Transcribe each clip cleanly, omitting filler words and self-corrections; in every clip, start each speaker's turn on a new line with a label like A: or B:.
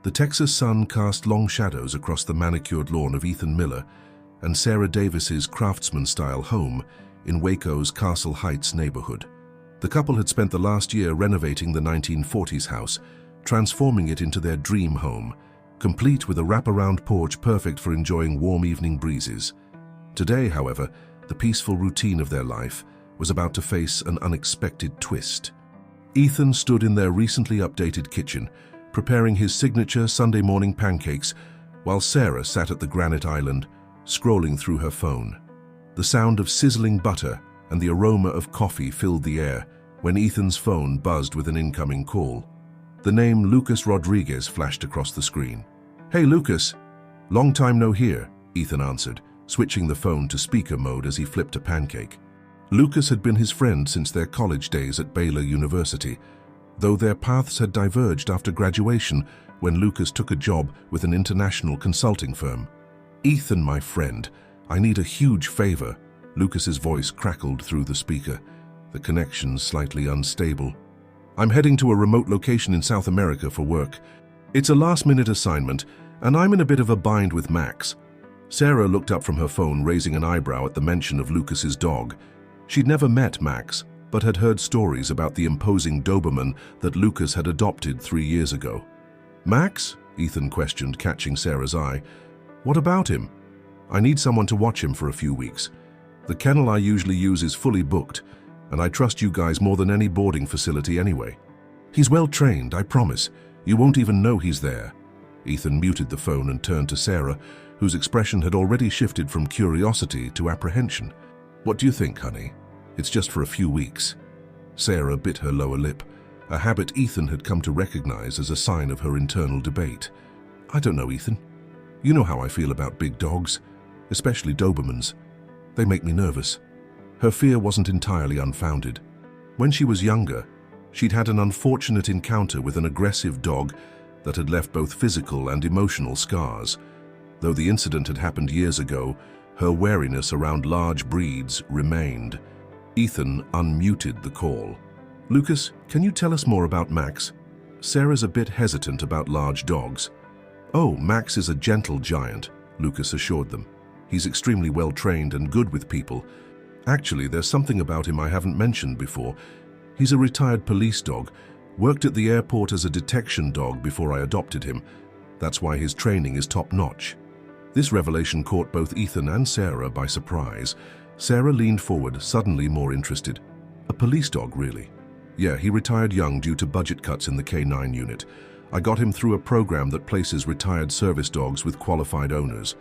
A: The Texas sun cast long shadows across the manicured lawn of Ethan Miller and Sarah Davis's craftsman-style home in Waco's Castle Heights neighborhood. The couple had spent the last year renovating the 1940s house, transforming it into their dream home, complete with a wraparound porch perfect for enjoying warm evening breezes. Today, however, the peaceful routine of their life was about to face an unexpected twist. Ethan stood in their recently updated kitchen, preparing his signature Sunday morning pancakes, while Sarah sat at the granite island, scrolling through her phone. The sound of sizzling butter and the aroma of coffee filled the air when Ethan's phone buzzed with an incoming call. The name Lucas Rodriguez flashed across the screen. "Hey, Lucas. Long time no hear," Ethan answered, switching the phone to speaker mode as he flipped a pancake. Lucas had been his friend since their college days at Baylor University, though their paths had diverged after graduation when Lucas took a job with an international consulting firm. "Ethan, my friend, I need a huge favor." Lucas's voice crackled through the speaker, the connection slightly unstable. "I'm heading to a remote location in South America for work. It's a last-minute assignment, and I'm in a bit of a bind with Max." Sarah looked up from her phone, raising an eyebrow at the mention of Lucas's dog. She'd never met Max, but had heard stories about the imposing Doberman that Lucas had adopted 3 years ago. "Max?" Ethan questioned, catching Sarah's eye. "What about him?" "I need someone to watch him for a few weeks. The kennel I usually use is fully booked, and I trust you guys more than any boarding facility anyway. He's well trained, I promise. You won't even know he's there." Ethan muted the phone and turned to Sarah, whose expression had already shifted from curiosity to apprehension. "What do you think, honey? It's just for a few weeks." Sarah bit her lower lip, a habit Ethan had come to recognize as a sign of her internal debate. "I don't know, Ethan. You know how I feel about big dogs, especially Dobermans. They make me nervous." Her fear wasn't entirely unfounded. When she was younger, she'd had an unfortunate encounter with an aggressive dog that had left both physical and emotional scars. Though the incident had happened years ago, her wariness around large breeds remained. Ethan unmuted the call. "Lucas, can you tell us more about Max? Sarah's a bit hesitant about large dogs." "Oh, Max is a gentle giant," Lucas assured them. "He's extremely well trained and good with people. Actually, there's something about him I haven't mentioned before. He's a retired police dog, worked at the airport as a detection dog before I adopted him. That's why his training is top-notch." This revelation caught both Ethan and Sarah by surprise. Sarah leaned forward, suddenly more interested. "A police dog, really?" "Yeah, he retired young due to budget cuts in the K-9 unit. I got him through a program that places retired service dogs with qualified owners.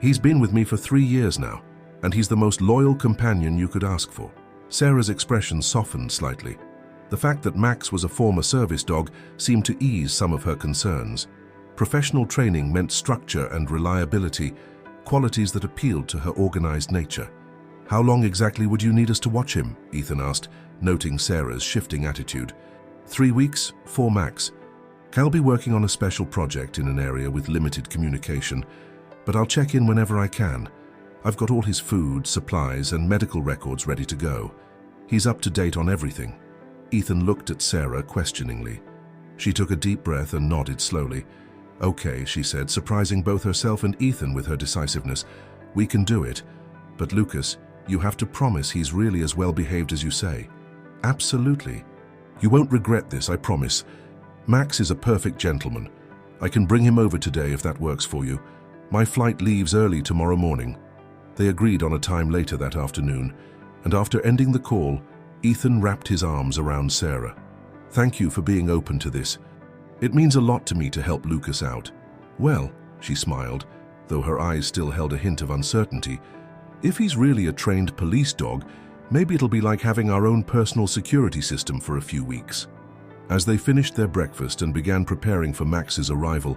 A: He's been with me for 3 years now, and he's the most loyal companion you could ask for." Sarah's expression softened slightly. The fact that Max was a former service dog seemed to ease some of her concerns. Professional training meant structure and reliability, qualities that appealed to her organized nature. "How long exactly would you need us to watch him?" Ethan asked, noting Sarah's shifting attitude. 3 weeks, 4 max. I'll be working on a special project in an area with limited communication, but I'll check in whenever I can. I've got all his food, supplies, and medical records ready to go. He's up to date on everything." Ethan looked at Sarah questioningly. She took a deep breath and nodded slowly. "Okay," she said, surprising both herself and Ethan with her decisiveness. "We can do it. But Lucas, you have to promise he's really as well behaved as you say." "Absolutely. You won't regret this, I promise. Max is a perfect gentleman. I can bring him over today if that works for you. My flight leaves early tomorrow morning." They agreed on a time later that afternoon, and after ending the call, Ethan wrapped his arms around Sarah. "Thank you for being open to this. It means a lot to me to help Lucas out." "Well," she smiled, though her eyes still held a hint of uncertainty, "if he's really a trained police dog, maybe it'll be like having our own personal security system for a few weeks." As they finished their breakfast and began preparing for Max's arrival,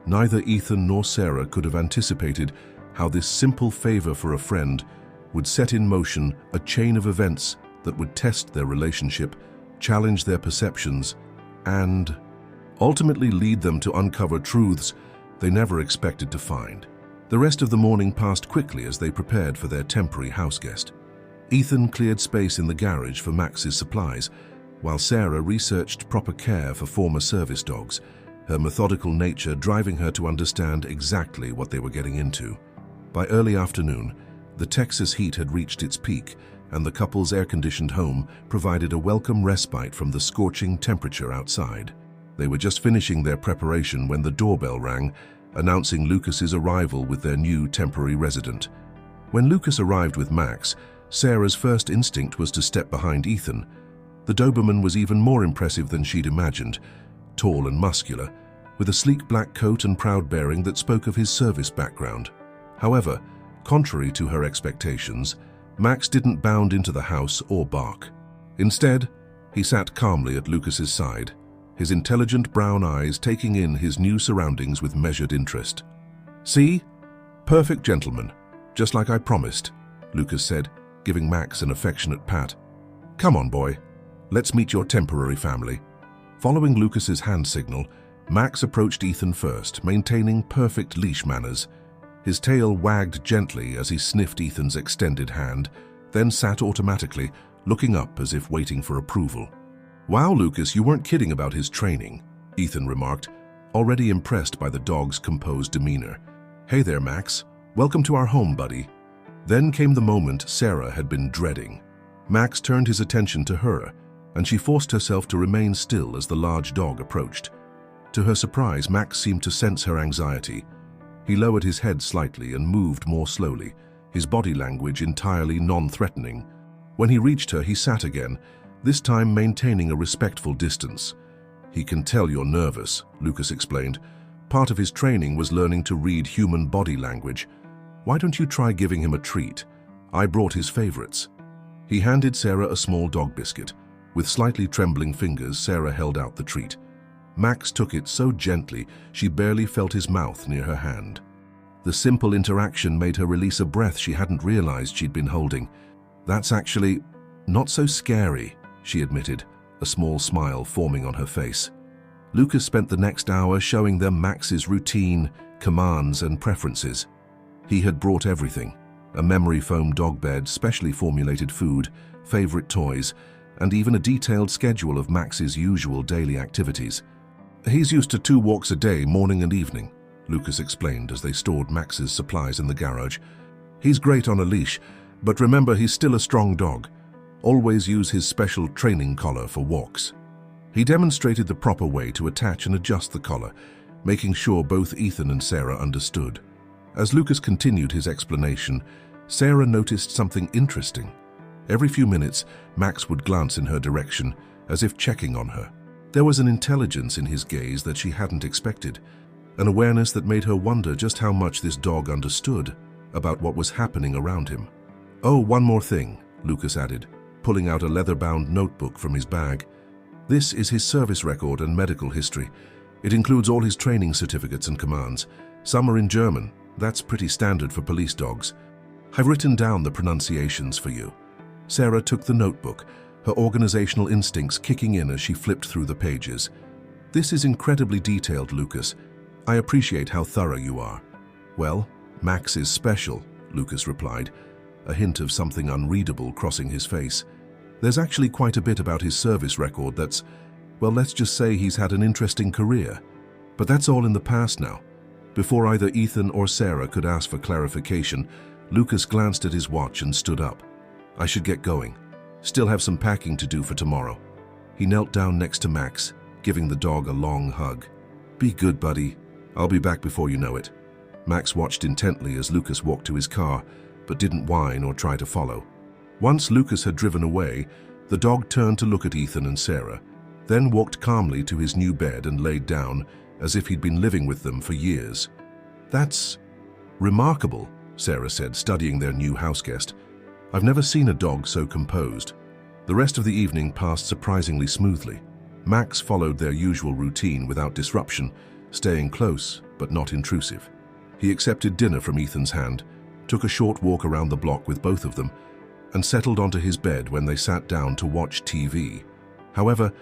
A: neither Ethan nor Sarah could have anticipated how this simple favor for a friend would set in motion a chain of events that would test their relationship, challenge their perceptions, and ultimately lead them to uncover truths they never expected to find. The rest of the morning passed quickly as they prepared for their temporary houseguest. Ethan cleared space in the garage for Max's supplies, while Sarah researched proper care for former service dogs, her methodical nature driving her to understand exactly what they were getting into. By early afternoon, the Texas heat had reached its peak, and the couple's air-conditioned home provided a welcome respite from the scorching temperature outside. They were just finishing their preparation when the doorbell rang, announcing Lucas's arrival with their new temporary resident. When Lucas arrived with Max, Sarah's first instinct was to step behind Ethan. The Doberman was even more impressive than she'd imagined, tall and muscular, with a sleek black coat and proud bearing that spoke of his service background. However, contrary to her expectations, Max didn't bound into the house or bark. Instead, he sat calmly at Lucas's side, his intelligent brown eyes taking in his new surroundings with measured interest. "See? Perfect gentleman, just like I promised," Lucas said, giving Max an affectionate pat. "Come on, boy. Let's meet your temporary family." Following Lucas's hand signal, Max approached Ethan first, maintaining perfect leash manners. His tail wagged gently as he sniffed Ethan's extended hand, then sat automatically, looking up as if waiting for approval. "Wow, Lucas, you weren't kidding about his training," Ethan remarked, already impressed by the dog's composed demeanor. "Hey there, Max. Welcome to our home, buddy." Then came the moment Sarah had been dreading. Max turned his attention to her, and she forced herself to remain still as the large dog approached. To her surprise, Max seemed to sense her anxiety. He lowered his head slightly and moved more slowly, his body language entirely non-threatening. When he reached her, he sat again, this time maintaining a respectful distance. "He can tell you're nervous," Lucas explained. "Part of his training was learning to read human body language. Why don't you try giving him a treat? I brought his favorites." He handed Sarah a small dog biscuit. With slightly trembling fingers, Sarah held out the treat. Max took it so gently she barely felt his mouth near her hand. The simple interaction made her release a breath she hadn't realized she'd been holding. "That's actually not so scary," she admitted, a small smile forming on her face. Lucas spent the next hour showing them Max's routine, commands, and preferences. He had brought everything: a memory foam dog bed, specially formulated food, favorite toys, and even a detailed schedule of Max's usual daily activities. "He's used to 2 walks a day, morning and evening," Lucas explained as they stored Max's supplies in the garage. "He's great on a leash, but remember, he's still a strong dog. Always use his special training collar for walks." He demonstrated the proper way to attach and adjust the collar, making sure both Ethan and Sarah understood. As Lucas continued his explanation, Sarah noticed something interesting. Every few minutes, Max would glance in her direction, as if checking on her. There was an intelligence in his gaze that she hadn't expected, an awareness that made her wonder just how much this dog understood about what was happening around him. "Oh, one more thing," Lucas added, pulling out a leather-bound notebook from his bag. "This is his service record and medical history. It includes all his training certificates and commands. Some are in German. That's pretty standard for police dogs. I've written down the pronunciations for you." Sarah took the notebook, her organizational instincts kicking in as she flipped through the pages. "This is incredibly detailed, Lucas. I appreciate how thorough you are." "Well, Max is special," Lucas replied, a hint of something unreadable crossing his face. "There's actually quite a bit about his service record that's, well, let's just say he's had an interesting career. But that's all in the past now." Before either Ethan or Sarah could ask for clarification, Lucas glanced at his watch and stood up. "I should get going. Still have some packing to do for tomorrow." He knelt down next to Max, giving the dog a long hug. "Be good, buddy. I'll be back before you know it." Max watched intently as Lucas walked to his car, but didn't whine or try to follow. Once Lucas had driven away, the dog turned to look at Ethan and Sarah, then walked calmly to his new bed and laid down, as if he'd been living with them for years. "That's remarkable," Sarah said, studying their new houseguest. "I've never seen a dog so composed." The rest of the evening passed surprisingly smoothly. Max followed their usual routine without disruption, staying close but not intrusive. He accepted dinner from Ethan's hand, took a short walk around the block with both of them, and settled onto his bed when they sat down to watch TV. However,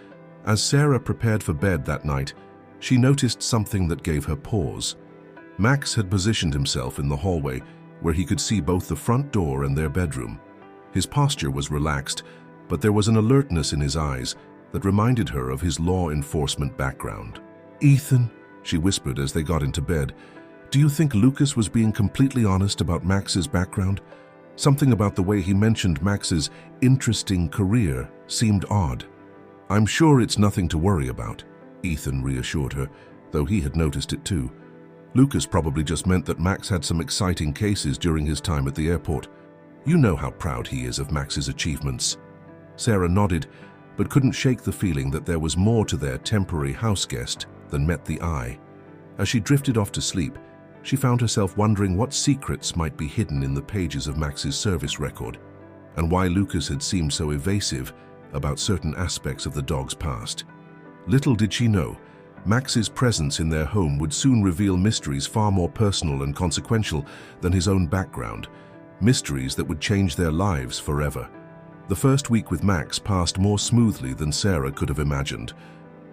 A: as Sarah prepared for bed that night, she noticed something that gave her pause. Max had positioned himself in the hallway where he could see both the front door and their bedroom. His posture was relaxed, but there was an alertness in his eyes that reminded her of his law enforcement background. "Ethan," she whispered as they got into bed. "Do you think Lucas was being completely honest about Max's background? Something about the way he mentioned Max's interesting career seemed odd." "I'm sure it's nothing to worry about," Ethan reassured her, though he had noticed it too. "Lucas probably just meant that Max had some exciting cases during his time at the airport. You know how proud he is of Max's achievements." Sarah nodded, but couldn't shake the feeling that there was more to their temporary house guest than met the eye. As she drifted off to sleep, she found herself wondering what secrets might be hidden in the pages of Max's service record, and why Lucas had seemed so evasive about certain aspects of the dog's past. Little did she know, Max's presence in their home would soon reveal mysteries far more personal and consequential than his own background, mysteries that would change their lives forever. The first week with Max passed more smoothly than Sarah could have imagined.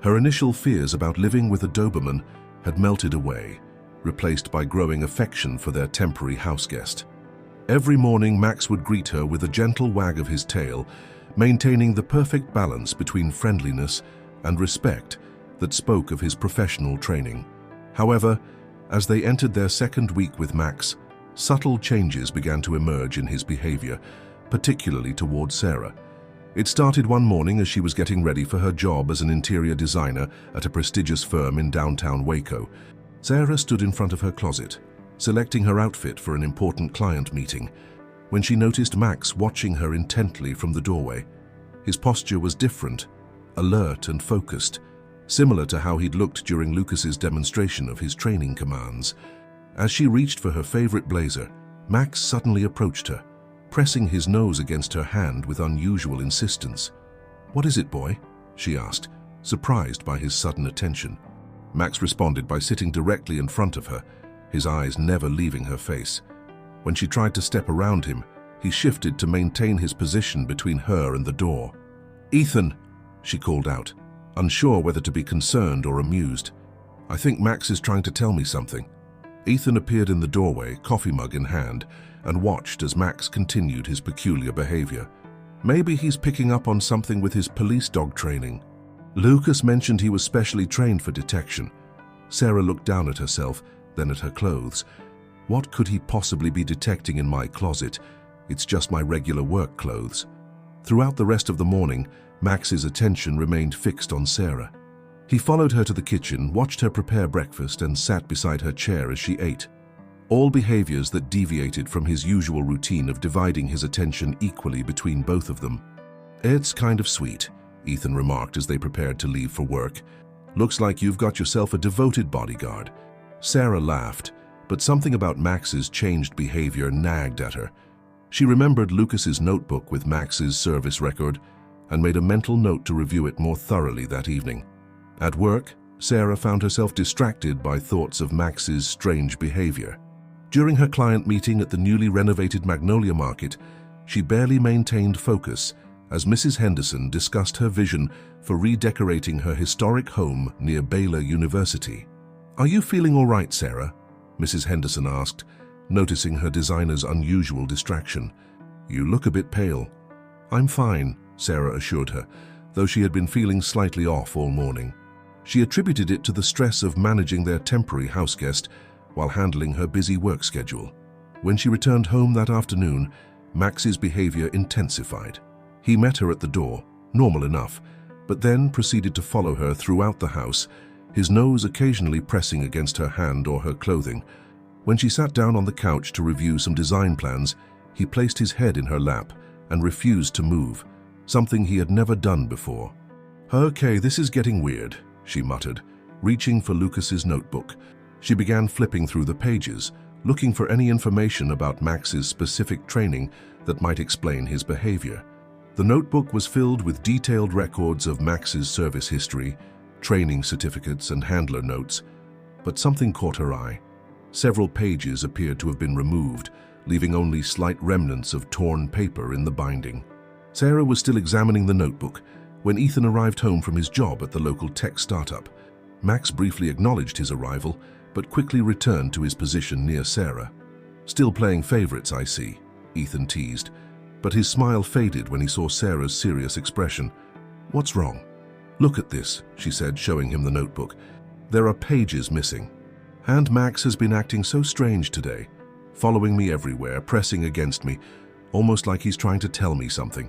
A: Her initial fears about living with a Doberman had melted away, replaced by growing affection for their temporary house guest. Every morning, Max would greet her with a gentle wag of his tail, maintaining the perfect balance between friendliness and respect that spoke of his professional training. However, as they entered their second week with Max, subtle changes began to emerge in his behavior, particularly towards Sarah. It started one morning as she was getting ready for her job as an interior designer at a prestigious firm in downtown Waco. Sarah stood in front of her closet, selecting her outfit for an important client meeting, when she noticed Max watching her intently from the doorway. His posture was different, alert and focused, similar to how he'd looked during Lucas's demonstration of his training commands. As she reached for her favorite blazer, Max suddenly approached her, pressing his nose against her hand with unusual insistence. "What is it, boy?" she asked, surprised by his sudden attention. Max responded by sitting directly in front of her, his eyes never leaving her face. When she tried to step around him, he shifted to maintain his position between her and the door. "Ethan," she called out, unsure whether to be concerned or amused. "I think Max is trying to tell me something." Ethan appeared in the doorway, coffee mug in hand, and watched as Max continued his peculiar behavior. "Maybe he's picking up on something with his police dog training. Lucas mentioned he was specially trained for detection." Sarah looked down at herself, then at her clothes. "What could he possibly be detecting in my closet? It's just my regular work clothes." Throughout the rest of the morning, Max's attention remained fixed on Sarah. He followed her to the kitchen, watched her prepare breakfast, and sat beside her chair as she ate. All behaviors that deviated from his usual routine of dividing his attention equally between both of them. "It's kind of sweet," Ethan remarked as they prepared to leave for work. "Looks like you've got yourself a devoted bodyguard." Sarah laughed, but something about Max's changed behavior nagged at her. She remembered Lucas's notebook with Max's service record and made a mental note to review it more thoroughly that evening. At work, Sarah found herself distracted by thoughts of Max's strange behavior. During her client meeting at the newly renovated Magnolia Market, she barely maintained focus as Mrs. Henderson discussed her vision for redecorating her historic home near Baylor University. "Are you feeling all right, Sarah?" Mrs. Henderson asked, noticing her designer's unusual distraction. "You look a bit pale." "I'm fine," Sarah assured her, though she had been feeling slightly off all morning. She attributed it to the stress of managing their temporary house guest while handling her busy work schedule. When she returned home that afternoon, Max's behavior intensified. He met her at the door, normal enough, but then proceeded to follow her throughout the house, his nose occasionally pressing against her hand or her clothing. When she sat down on the couch to review some design plans, he placed his head in her lap and refused to move, something he had never done before. "Okay, this is getting weird," she muttered, reaching for Lucas's notebook. She began flipping through the pages, looking for any information about Max's specific training that might explain his behavior. The notebook was filled with detailed records of Max's service history, training certificates, and handler notes, but something caught her eye. Several pages appeared to have been removed, leaving only slight remnants of torn paper in the binding. Sarah was still examining the notebook when Ethan arrived home from his job at the local tech startup. Max briefly acknowledged his arrival, but quickly returned to his position near Sarah. "Still playing favorites, I see," Ethan teased, but his smile faded when he saw Sarah's serious expression. "What's wrong?" "Look at this," she said, showing him the notebook. There are pages missing. And Max has been acting so strange today, following me everywhere, pressing against me, almost like he's trying to tell me something.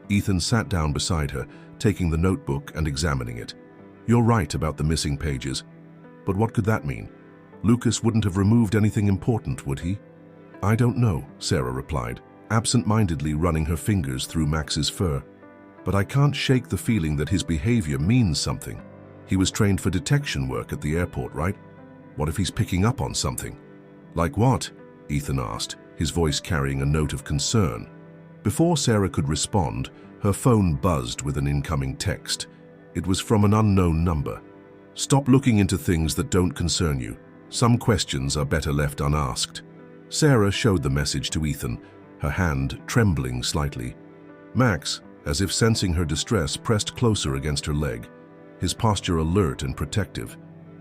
A: Ethan sat down beside her, taking the notebook and examining it. You're right about the missing pages. But what could that mean? Lucas wouldn't have removed anything important, would he? I don't know, Sarah replied, absent-mindedly running her fingers through Max's fur. But I can't shake the feeling that his behavior means something. He was trained for detection work at the airport, right? What if he's picking up on something? Like what? Ethan asked, his voice carrying a note of concern. Before Sarah could respond, her phone buzzed with an incoming text. It was from an unknown number. Stop looking into things that don't concern you. Some questions are better left unasked. Sarah showed the message to Ethan, her hand trembling slightly. Max, as if sensing her distress, pressed closer against her leg, his posture alert and protective.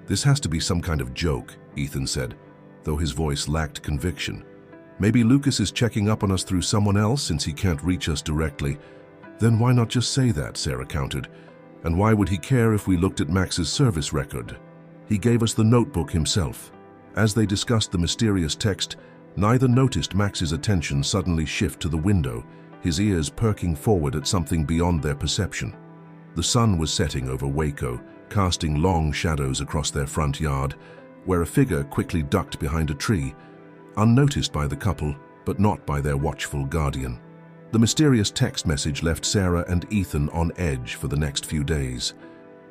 A: This has to be some kind of joke, Ethan said, though his voice lacked conviction. Maybe Lucas is checking up on us through someone else since he can't reach us directly. Then why not just say that, Sarah countered. And why would he care if we looked at Max's service record? He gave us the notebook himself. As they discussed the mysterious text, neither noticed Max's attention suddenly shift to the window, his ears perking forward at something beyond their perception. The sun was setting over Waco, casting long shadows across their front yard, where a figure quickly ducked behind a tree, unnoticed by the couple, but not by their watchful guardian. The mysterious text message left Sarah and Ethan on edge for the next few days.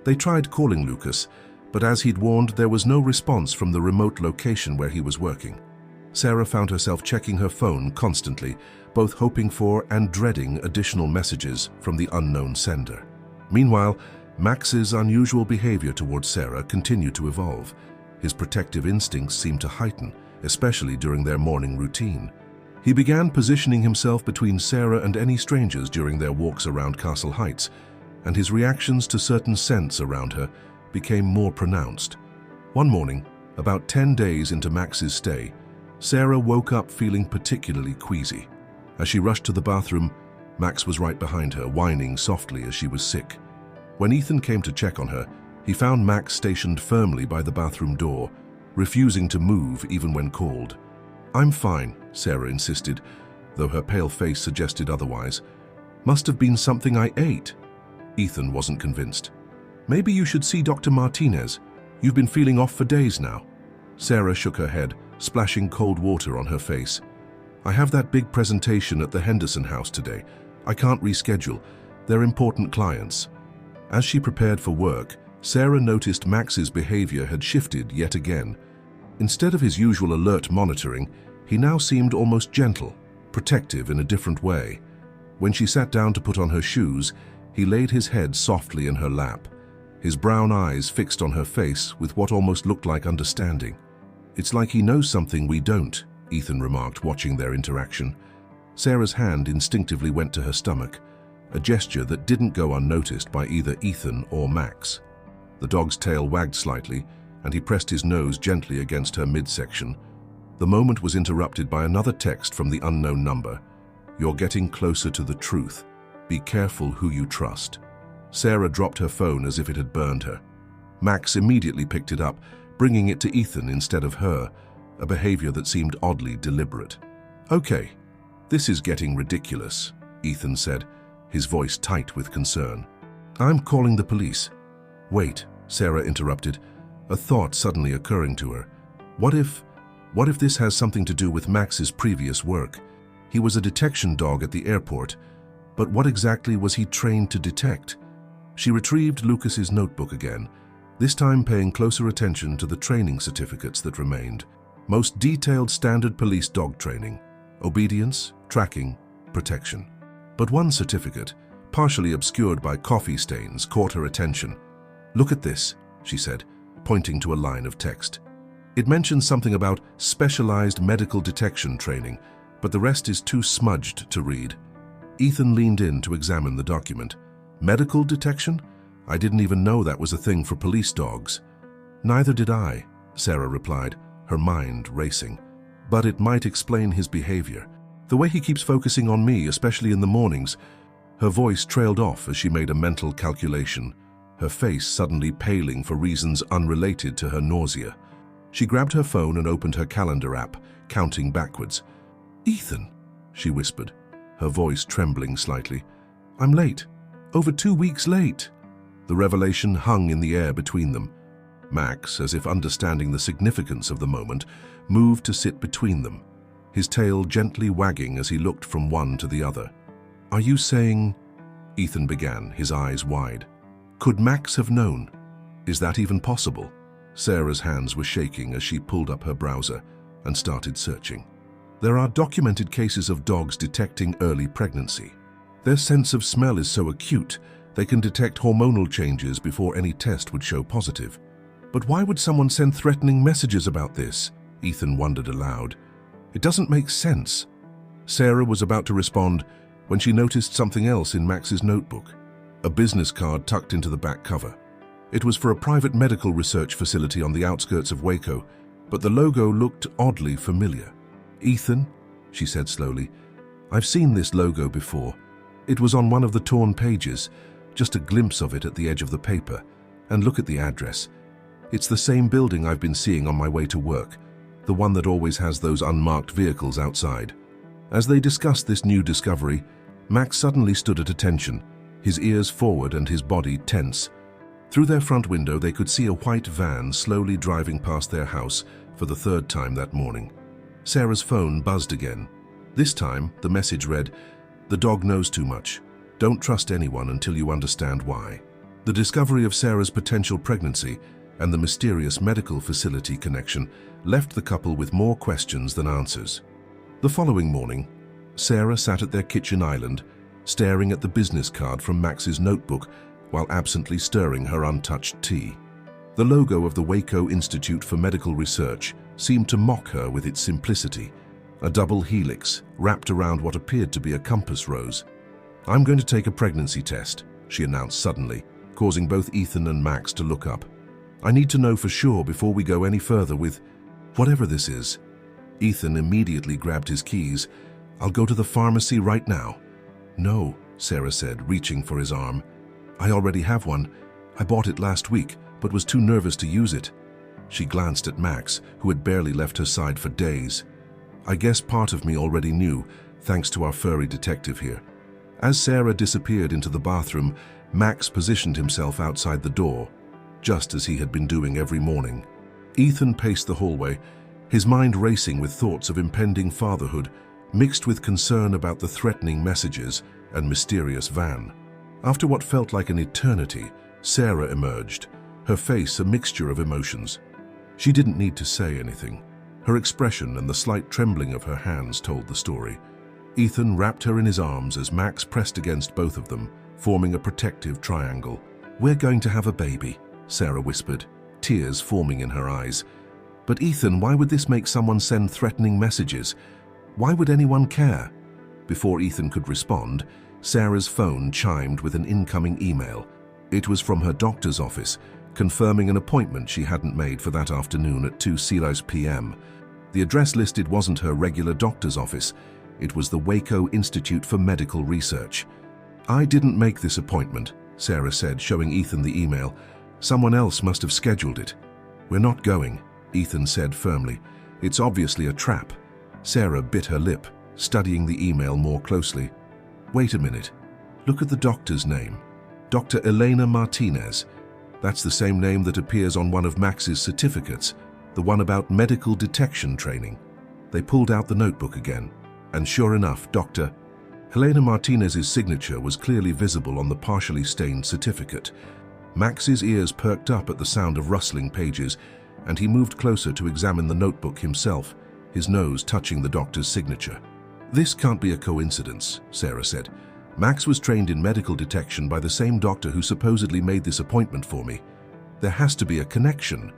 A: They tried calling Lucas, but as he'd warned, there was no response from the remote location where he was working. Sarah found herself checking her phone constantly, both hoping for and dreading additional messages from the unknown sender. Meanwhile, Max's unusual behavior towards Sarah continued to evolve. His protective instincts seemed to heighten, especially during their morning routine. He began positioning himself between Sarah and any strangers during their walks around Castle Heights, and his reactions to certain scents around her became more pronounced. One morning, about 10 days into Max's stay, Sarah woke up feeling particularly queasy. As she rushed to the bathroom, Max was right behind her, whining softly as she was sick. When Ethan came to check on her, he found Max stationed firmly by the bathroom door, refusing to move even when called. "I'm fine," Sarah insisted, though her pale face suggested otherwise. "Must have been something I ate." Ethan wasn't convinced. "Maybe you should see Dr. Martinez. You've been feeling off for days now." Sarah shook her head, splashing cold water on her face. "I have that big presentation at the Henderson house today. I can't reschedule. They're important clients." As she prepared for work, Sarah noticed Max's behavior had shifted yet again. Instead of his usual alert monitoring, he now seemed almost gentle, protective in a different way. When she sat down to put on her shoes, he laid his head softly in her lap, his brown eyes fixed on her face with what almost looked like understanding. "It's like he knows something we don't," Ethan remarked, watching their interaction. Sarah's hand instinctively went to her stomach, a gesture that didn't go unnoticed by either Ethan or Max. The dog's tail wagged slightly, and he pressed his nose gently against her midsection. The moment was interrupted by another text from the unknown number. "You're getting closer to the truth. Be careful who you trust." Sarah dropped her phone as if it had burned her. Max immediately picked it up, bringing it to Ethan instead of her, a behavior that seemed oddly deliberate. "Okay, this is getting ridiculous," Ethan said, his voice tight with concern. "I'm calling the police." "Wait," Sarah interrupted, a thought suddenly occurring to her. What if this has something to do with Max's previous work? He was a detection dog at the airport, but what exactly was he trained to detect? She retrieved Lucas's notebook again, this time paying closer attention to the training certificates that remained. Most detailed standard police dog training: obedience, tracking, protection. But one certificate, partially obscured by coffee stains, caught her attention. "Look at this," she said, pointing to a line of text. It mentions something about specialized medical detection training, but the rest is too smudged to read. Ethan leaned in to examine the document. Medical detection? I didn't even know that was a thing for police dogs. "Neither did I," Sarah replied, her mind racing. "But it might explain his behavior. The way he keeps focusing on me, especially in the mornings." Her voice trailed off as she made a mental calculation, her face suddenly paling for reasons unrelated to her nausea. She grabbed her phone and opened her calendar app, counting backwards. "Ethan," she whispered, her voice trembling slightly. "I'm late. Over 2 weeks late." The revelation hung in the air between them. Max, as if understanding the significance of the moment, moved to sit between them, his tail gently wagging as he looked from one to the other. "Are you saying—" Ethan began, his eyes wide. "Could Max have known? Is that even possible?" Sarah's hands were shaking as she pulled up her browser and started searching. There are documented cases of dogs detecting early pregnancy. Their sense of smell is so acute, they can detect hormonal changes before any test would show positive. But why would someone send threatening messages about this? Ethan wondered aloud. It doesn't make sense. Sarah was about to respond when she noticed something else in Max's notebook, a business card tucked into the back cover. It was for a private medical research facility on the outskirts of Waco, but the logo looked oddly familiar. "Ethan," she said slowly, "I've seen this logo before. It was on one of the torn pages, just a glimpse of it at the edge of the paper. And look at the address. It's the same building I've been seeing on my way to work, the one that always has those unmarked vehicles outside." As they discussed this new discovery, Max suddenly stood at attention, his ears forward and his body tense. Through their front window, they could see a white van slowly driving past their house for the third time that morning. Sarah's phone buzzed again. This time, the message read, "The dog knows too much. Don't trust anyone until you understand why." The discovery of Sarah's potential pregnancy and the mysterious medical facility connection left the couple with more questions than answers. The following morning, Sarah sat at their kitchen island, staring at the business card from Max's notebook while absently stirring her untouched tea. The logo of the Waco Institute for Medical Research seemed to mock her with its simplicity, a double helix wrapped around what appeared to be a compass rose. "I'm going to take a pregnancy test," she announced suddenly, causing both Ethan and Max to look up. "I need to know for sure before we go any further with whatever this is." Ethan immediately grabbed his keys. "I'll go to the pharmacy right now." "No," Sarah said, reaching for his arm. "I already have one. I bought it last week, but was too nervous to use it." She glanced at Max, who had barely left her side for days. "I guess part of me already knew, thanks to our furry detective here." As Sarah disappeared into the bathroom, Max positioned himself outside the door, just as he had been doing every morning. Ethan paced the hallway, his mind racing with thoughts of impending fatherhood, mixed with concern about the threatening messages and mysterious van. After what felt like an eternity, Sarah emerged, her face a mixture of emotions. She didn't need to say anything. Her expression and the slight trembling of her hands told the story. Ethan wrapped her in his arms as Max pressed against both of them, forming a protective triangle. "We're going to have a baby," Sarah whispered, tears forming in her eyes. "But Ethan, why would this make someone send threatening messages? Why would anyone care?" Before Ethan could respond, Sarah's phone chimed with an incoming email. It was from her doctor's office, confirming an appointment she hadn't made for that afternoon at 2:00 p.m. The address listed wasn't her regular doctor's office. It was the Waco Institute for Medical Research. "I didn't make this appointment," Sarah said, showing Ethan the email. "Someone else must have scheduled it." "We're not going," Ethan said firmly. "It's obviously a trap." Sarah bit her lip, studying the email more closely. "Wait a minute. Look at the doctor's name. Dr. Elena Martinez. That's the same name that appears on one of Max's certificates, the one about medical detection training." They pulled out the notebook again, and sure enough, Dr. Helena Martinez's signature was clearly visible on the partially stained certificate. Max's ears perked up at the sound of rustling pages, and he moved closer to examine the notebook himself, his nose touching the doctor's signature. "This can't be a coincidence," Sarah said. "Max was trained in medical detection by the same doctor who supposedly made this appointment for me. There has to be a connection."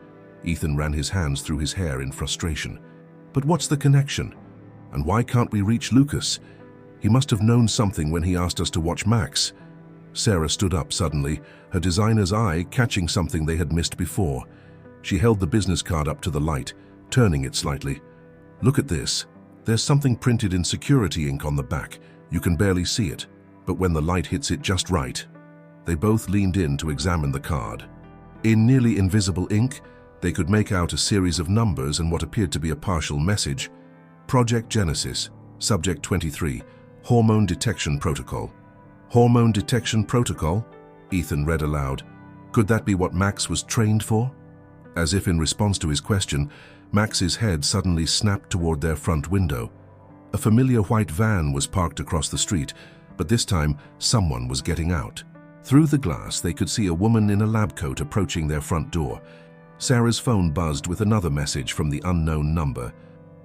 A: Ethan ran his hands through his hair in frustration. "But what's the connection? And why can't we reach Lucas? He must have known something when he asked us to watch Max." Sarah stood up suddenly, her designer's eye catching something they had missed before. She held the business card up to the light, turning it slightly. "Look at this. There's something printed in security ink on the back. You can barely see it, but when the light hits it just right." They both leaned in to examine the card. In nearly invisible ink, they could make out a series of numbers and what appeared to be a partial message. Project Genesis, Subject 23, Hormone Detection Protocol. Hormone Detection Protocol? Ethan read aloud. Could that be what Max was trained for? As if in response to his question, Max's head suddenly snapped toward their front window. A familiar white van was parked across the street, but this time someone was getting out. Through the glass, they could see a woman in a lab coat approaching their front door. Sarah's phone buzzed with another message from the unknown number.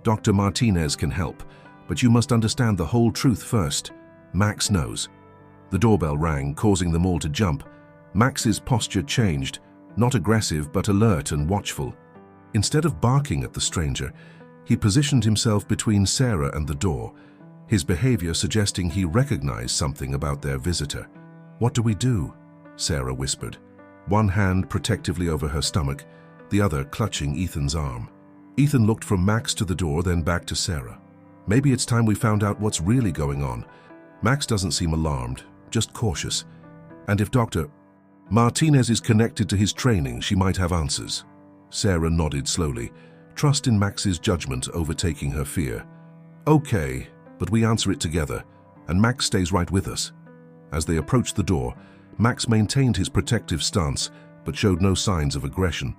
A: Dr. Martinez can help, but you must understand the whole truth first. Max knows. The doorbell rang, causing them all to jump. Max's posture changed, not aggressive but alert and watchful. Instead of barking at the stranger, he positioned himself between Sarah and the door, his behavior suggesting he recognized something about their visitor. "What do we do?" Sarah whispered, one hand protectively over her stomach, the other clutching Ethan's arm. Ethan looked from Max to the door, then back to Sarah. "Maybe it's time we found out what's really going on." Max doesn't seem alarmed, just cautious. "And if Dr. Martinez is connected to his training, she might have answers." Sarah nodded slowly, trust in Max's judgment overtaking her fear. "Okay, but we answer it together, and Max stays right with us." As they approached the door, Max maintained his protective stance, but showed no signs of aggression.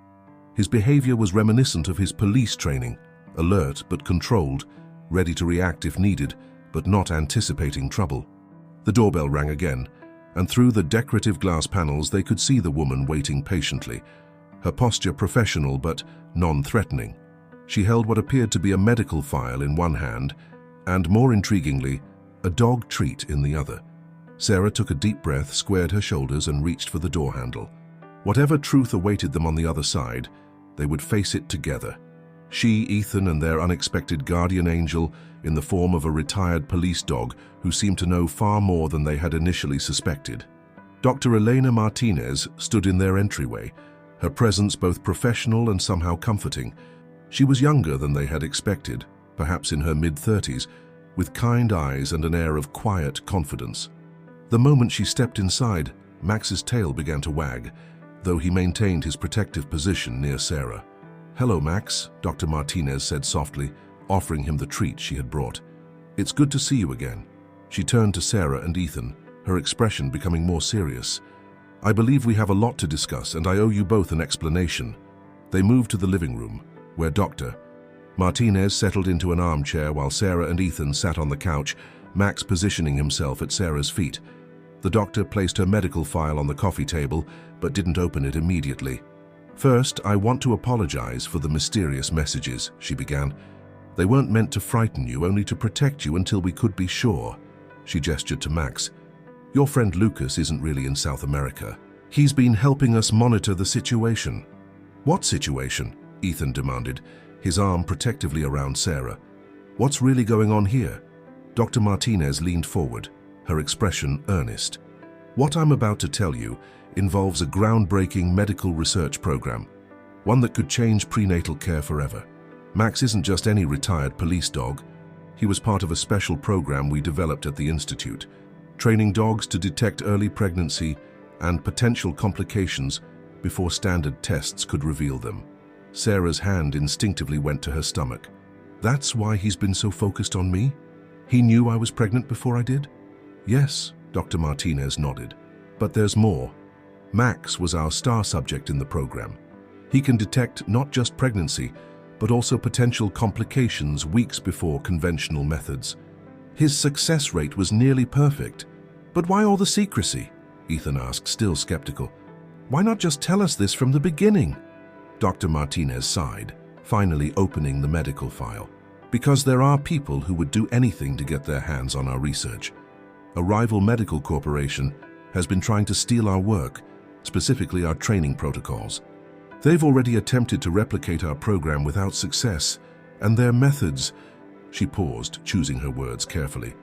A: His behavior was reminiscent of his police training, alert but controlled, ready to react if needed, but not anticipating trouble. The doorbell rang again, and through the decorative glass panels they could see the woman waiting patiently, her posture professional but non-threatening. She held what appeared to be a medical file in one hand, and more intriguingly, a dog treat in the other. Sarah took a deep breath, squared her shoulders, and reached for the door handle. Whatever truth awaited them on the other side, they would face it together. She, Ethan, and their unexpected guardian angel in the form of a retired police dog who seemed to know far more than they had initially suspected. Dr. Elena Martinez stood in their entryway, her presence both professional and somehow comforting. She was younger than they had expected, perhaps in her mid-30s, with kind eyes and an air of quiet confidence. The moment she stepped inside, Max's tail began to wag, though he maintained his protective position near Sarah. "Hello, Max," Dr. Martinez said softly, offering him the treat she had brought. "It's good to see you again." She turned to Sarah and Ethan, her expression becoming more serious. "I believe we have a lot to discuss, and I owe you both an explanation." They moved to the living room, where Dr. Martinez settled into an armchair while Sarah and Ethan sat on the couch, Max positioning himself at Sarah's feet. The doctor placed her medical file on the coffee table, but didn't open it immediately. "First, I want to apologize for the mysterious messages," she began. "They weren't meant to frighten you, only to protect you until we could be sure." She gestured to Max. "Your friend Lucas isn't really in South America. He's been helping us monitor the situation." "What situation?" Ethan demanded, his arm protectively around Sarah. "What's really going on here?" Dr. Martinez leaned forward, her expression earnest. "What I'm about to tell you involves a groundbreaking medical research program, one that could change prenatal care forever. Max isn't just any retired police dog. He was part of a special program we developed at the Institute, training dogs to detect early pregnancy and potential complications before standard tests could reveal them." Sarah's hand instinctively went to her stomach. "That's why he's been so focused on me? He knew I was pregnant before I did?" "Yes," Dr. Martinez nodded. "But there's more. Max was our star subject in the program. He can detect not just pregnancy, but also potential complications weeks before conventional methods. His success rate was nearly perfect. But why all the secrecy?" Ethan asked, still skeptical. "Why not just tell us this from the beginning?" Dr. Martinez sighed, finally opening the medical file. "Because there are people who would do anything to get their hands on our research. A rival medical corporation has been trying to steal our work, specifically our training protocols. They've already attempted to replicate our program without success, and their methods—" She paused, choosing her words carefully.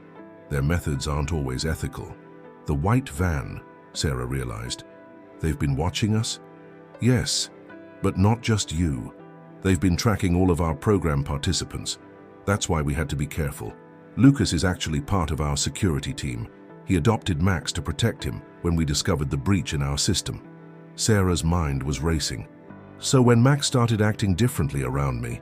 A: "Their methods aren't always ethical." "The white van," Sarah realized. "They've been watching us?" "Yes, but not just you. They've been tracking all of our program participants. That's why we had to be careful. Lucas is actually part of our security team. He adopted Max to protect him when we discovered the breach in our system. Sarah's mind was racing. So when Max started acting differently around me,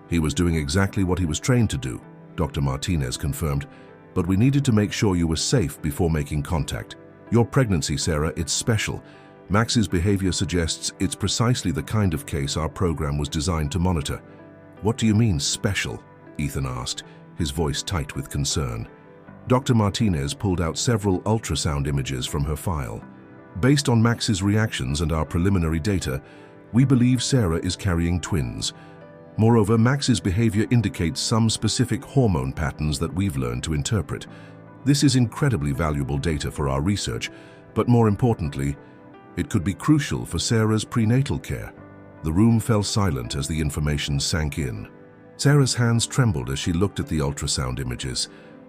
A: he was doing exactly what he was trained to do, Dr. Martinez confirmed, but we needed to make sure you were safe before making contact. Your pregnancy, Sarah, it's special. Max's behavior suggests it's precisely the kind of case our program was designed to monitor. What do you mean, special? Ethan asked, his voice tight with concern. Dr. Martinez pulled out several ultrasound images from her file. Based on Max's reactions and our preliminary data, we believe Sarah is carrying twins. Moreover, Max's behavior indicates some specific hormone patterns that we've learned to interpret. This is incredibly valuable data for our research, but more importantly, it could be crucial for Sarah's prenatal care. The room fell silent as the information sank in. Sarah's hands trembled as she looked at the ultrasound images,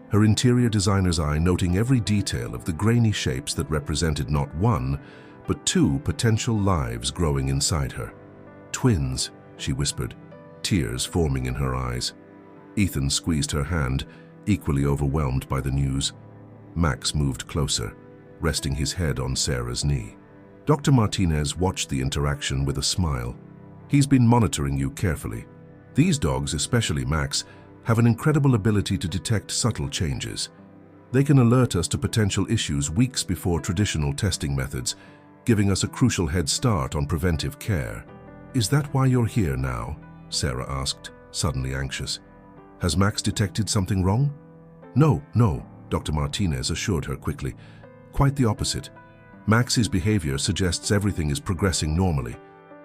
A: her interior designer's eye noting every detail of the grainy shapes that represented not one, but two potential lives growing inside her. Twins, she whispered, tears forming in her eyes. Ethan squeezed her hand, equally overwhelmed by the news. Max moved closer, resting his head on Sarah's knee. Dr. Martinez watched the interaction with a smile. He's been monitoring you carefully. These dogs, especially Max, have an incredible ability to detect subtle changes. They can alert us to potential issues weeks before traditional testing methods, giving us a crucial head start on preventive care. Is that why you're here now? Sarah asked, suddenly anxious. Has Max detected something wrong? No, Dr. Martinez assured her quickly. Quite the opposite. Max's behavior suggests everything is progressing normally,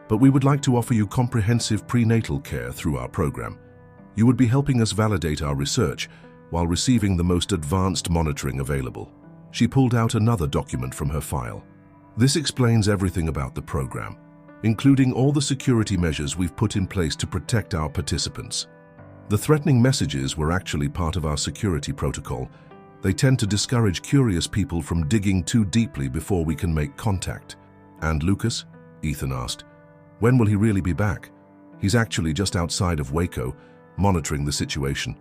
A: but we would like to offer you comprehensive prenatal care through our program. You would be helping us validate our research while receiving the most advanced monitoring available. She pulled out another document from her file. This explains everything about the program, including all the security measures we've put in place to protect our participants. The threatening messages were actually part of our security protocol. They tend to discourage curious people from digging too deeply before we can make contact. And Lucas? Ethan asked. When will he really be back? He's actually just outside of Waco, monitoring the situation.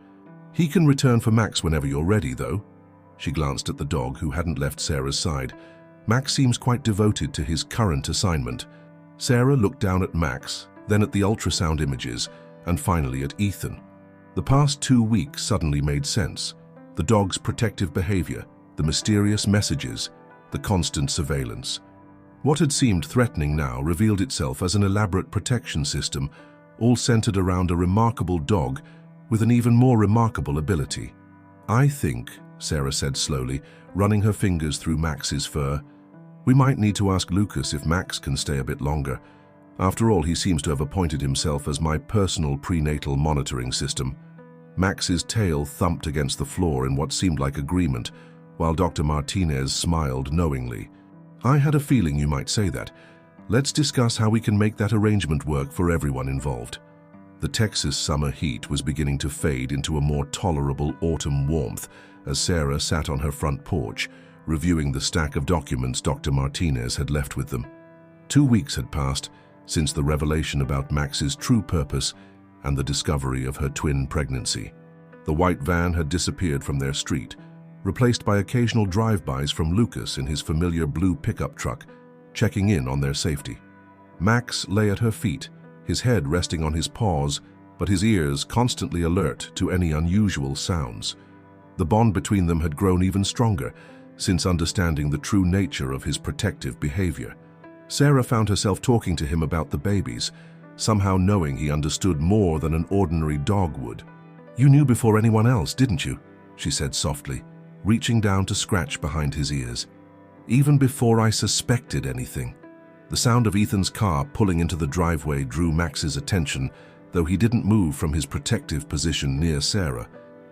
A: He can return for Max whenever you're ready, though. She glanced at the dog, who hadn't left Sarah's side. Max seems quite devoted to his current assignment. Sarah looked down at Max, then at the ultrasound images, and finally at Ethan. The past 2 weeks suddenly made sense. The dog's protective behavior, the mysterious messages, the constant surveillance. What had seemed threatening now revealed itself as an elaborate protection system, all centered around a remarkable dog with an even more remarkable ability. I think, Sarah said slowly, running her fingers through Max's fur, we might need to ask Lucas if Max can stay a bit longer. After all, he seems to have appointed himself as my personal prenatal monitoring system. Max's tail thumped against the floor in what seemed like agreement, while Dr. Martinez smiled knowingly. I had a feeling you might say that. Let's discuss how we can make that arrangement work for everyone involved. The Texas summer heat was beginning to fade into a more tolerable autumn warmth as Sarah sat on her front porch, reviewing the stack of documents Dr. Martinez had left with them. 2 weeks had passed since the revelation about Max's true purpose and the discovery of her twin pregnancy. The white van had disappeared from their street, replaced by occasional drive-bys from Lucas in his familiar blue pickup truck, checking in on their safety. Max lay at her feet, his head resting on his paws, but his ears constantly alert to any unusual sounds. The bond between them had grown even stronger since understanding the true nature of his protective behavior. Sarah found herself talking to him about the babies, somehow knowing he understood more than an ordinary dog would. "You knew before anyone else, didn't you?" she said softly, reaching down to scratch behind his ears. "Even before I suspected anything." The sound of Ethan's car pulling into the driveway drew Max's attention, though he didn't move from his protective position near Sarah.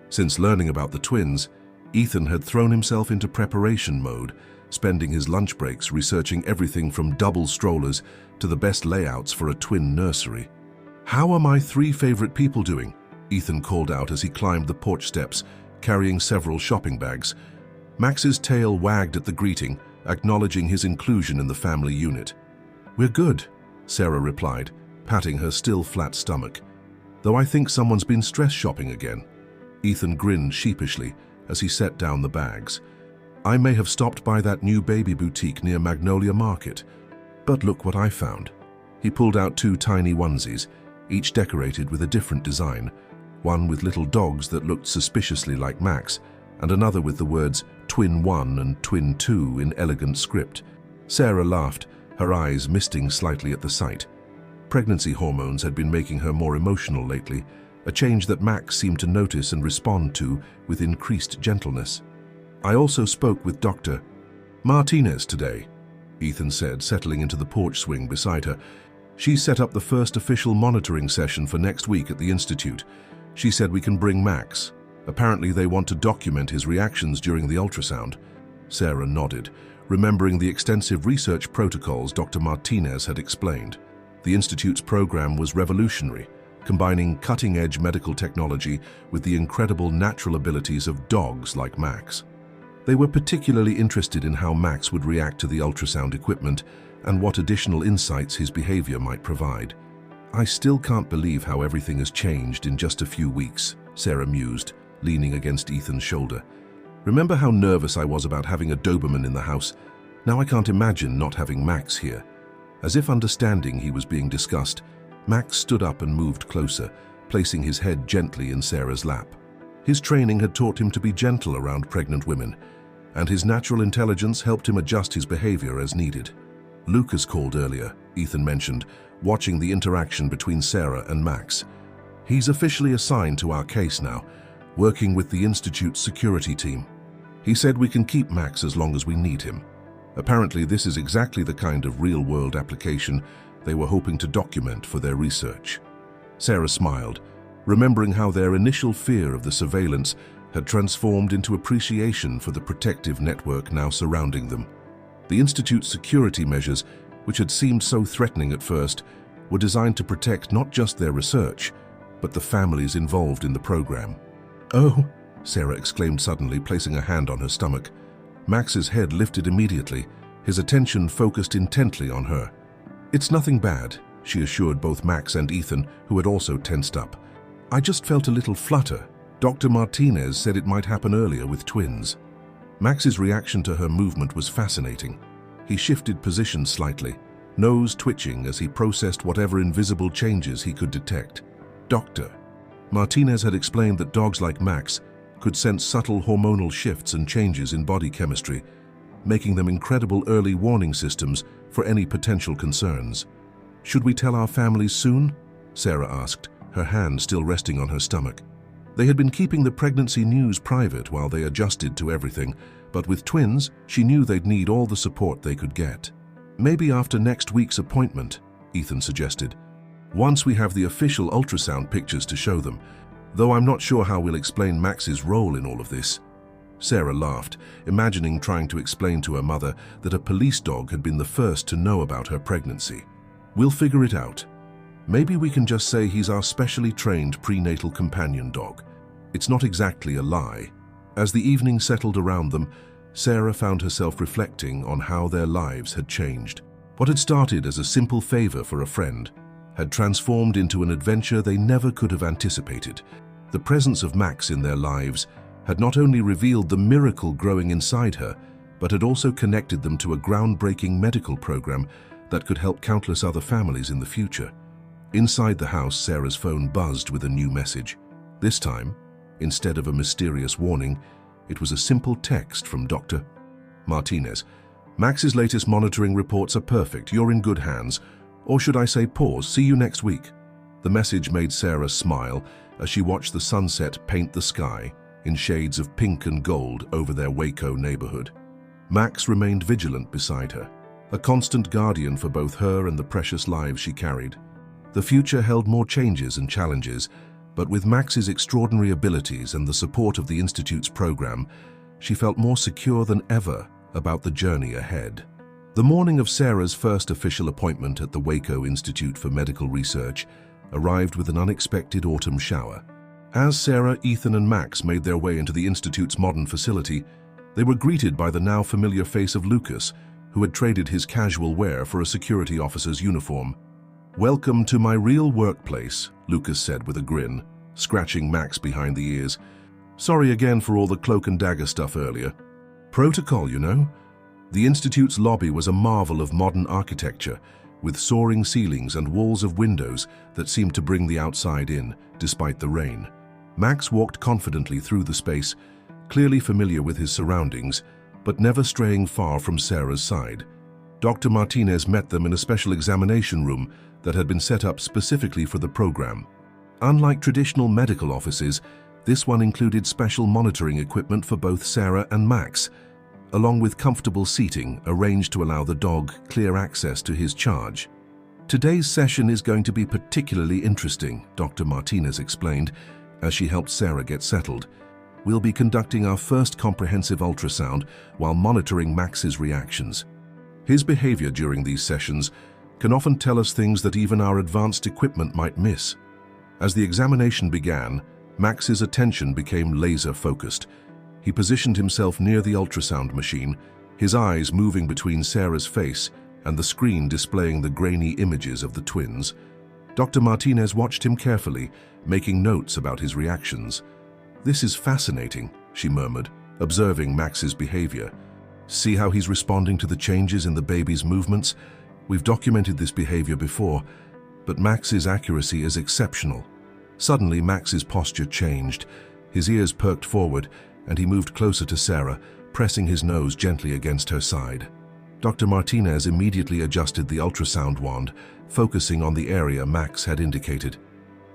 A: Since learning about the twins, Ethan had thrown himself into preparation mode, spending his lunch breaks researching everything from double strollers to the best layouts for a twin nursery. "How are my 3 favorite people doing?" Ethan called out as he climbed the porch steps, carrying several shopping bags. Max's tail wagged at the greeting, acknowledging his inclusion in the family unit. "We're good," Sarah replied, patting her still flat stomach. "Though I think someone's been stress shopping again." Ethan grinned sheepishly as he set down the bags. I may have stopped by that new baby boutique near Magnolia Market, but look what I found. He pulled out 2 tiny onesies, each decorated with a different design, one with little dogs that looked suspiciously like Max, and another with the words Twin 1 and Twin 2 in elegant script. Sarah laughed, her eyes misting slightly at the sight. Pregnancy hormones had been making her more emotional lately, a change that Max seemed to notice and respond to with increased gentleness. I also spoke with Dr. Martinez today, Ethan said, settling into the porch swing beside her. She set up the first official monitoring session for next week at the Institute. She said we can bring Max. Apparently they want to document his reactions during the ultrasound. Sarah nodded, remembering the extensive research protocols Dr. Martinez had explained. The Institute's program was revolutionary, combining cutting-edge medical technology with the incredible natural abilities of dogs like Max. They were particularly interested in how Max would react to the ultrasound equipment and what additional insights his behavior might provide. I still can't believe how everything has changed in just a few weeks, Sarah mused, leaning against Ethan's shoulder. Remember how nervous I was about having a Doberman in the house? Now I can't imagine not having Max here. As if understanding he was being discussed, Max stood up and moved closer, placing his head gently in Sarah's lap. His training had taught him to be gentle around pregnant women, and his natural intelligence helped him adjust his behavior as needed. Lucas called earlier, Ethan mentioned, watching the interaction between Sarah and Max. He's officially assigned to our case now, working with the Institute's security team. He said we can keep Max as long as we need him. Apparently this is exactly the kind of real-world application they were hoping to document for their research. Sarah smiled, remembering how their initial fear of the surveillance had transformed into appreciation for the protective network now surrounding them. The Institute's security measures, which had seemed so threatening at first, were designed to protect not just their research, but the families involved in the program. "Oh," Sarah exclaimed suddenly, placing a hand on her stomach. Max's head lifted immediately, his attention focused intently on her. "It's nothing bad," she assured both Max and Ethan, who had also tensed up. "I just felt a little flutter. Dr. Martinez said it might happen earlier with twins." Max's reaction to her movement was fascinating. He shifted position slightly, nose twitching as he processed whatever invisible changes he could detect. Dr. Martinez had explained that dogs like Max could sense subtle hormonal shifts and changes in body chemistry, making them incredible early warning systems for any potential concerns. "Should we tell our families soon?" Sarah asked, her hand still resting on her stomach. They had been keeping the pregnancy news private while they adjusted to everything, but with twins, she knew they'd need all the support they could get. "Maybe after next week's appointment," Ethan suggested. "Once we have the official ultrasound pictures to show them, though I'm not sure how we'll explain Max's role in all of this." Sarah laughed, imagining trying to explain to her mother that a police dog had been the first to know about her pregnancy. "We'll figure it out. Maybe we can just say he's our specially trained prenatal companion dog. It's not exactly a lie." As the evening settled around them, Sarah found herself reflecting on how their lives had changed. What had started as a simple favor for a friend had transformed into an adventure they never could have anticipated. The presence of Max in their lives had not only revealed the miracle growing inside her, but had also connected them to a groundbreaking medical program that could help countless other families in the future. Inside the house, Sarah's phone buzzed with a new message. This time, instead of a mysterious warning, it was a simple text from Dr. Martinez. "Max's latest monitoring reports are perfect. You're in good hands. Or should I say pause, see you next week." The message made Sarah smile as she watched the sunset paint the sky in shades of pink and gold over their Waco neighborhood. Max remained vigilant beside her, a constant guardian for both her and the precious lives she carried. The future held more changes and challenges, but with Max's extraordinary abilities and the support of the Institute's program, she felt more secure than ever about the journey ahead. The morning of Sarah's first official appointment at the Waco Institute for Medical Research arrived with an unexpected autumn shower. As Sarah, Ethan, and Max made their way into the Institute's modern facility, they were greeted by the now familiar face of Lucas, who had traded his casual wear for a security officer's uniform. "Welcome to my real workplace," Lucas said with a grin, scratching Max behind the ears. "Sorry again for all the cloak and dagger stuff earlier." Protocol, you know? The Institute's lobby was a marvel of modern architecture, with soaring ceilings and walls of windows that seemed to bring the outside in, despite the rain. Max walked confidently through the space, clearly familiar with his surroundings, but never straying far from Sarah's side. Dr. Martinez met them in a special examination room that had been set up specifically for the program. Unlike traditional medical offices, this one included special monitoring equipment for both Sarah and Max, along with comfortable seating arranged to allow the dog clear access to his charge. Today's session is going to be particularly interesting, Dr. Martinez explained as she helped Sarah get settled. We'll be conducting our first comprehensive ultrasound while monitoring Max's reactions. His behavior during these sessions can often tell us things that even our advanced equipment might miss. As the examination began, Max's attention became laser-focused. He positioned himself near the ultrasound machine, his eyes moving between Sarah's face and the screen displaying the grainy images of the twins. Dr. Martinez watched him carefully, making notes about his reactions. "This is fascinating," she murmured, observing Max's behavior. "See how he's responding to the changes in the baby's movements? We've documented this behavior before, but Max's accuracy is exceptional." Suddenly, Max's posture changed. His ears perked forward, and he moved closer to Sarah, pressing his nose gently against her side. Dr. Martinez immediately adjusted the ultrasound wand, focusing on the area Max had indicated.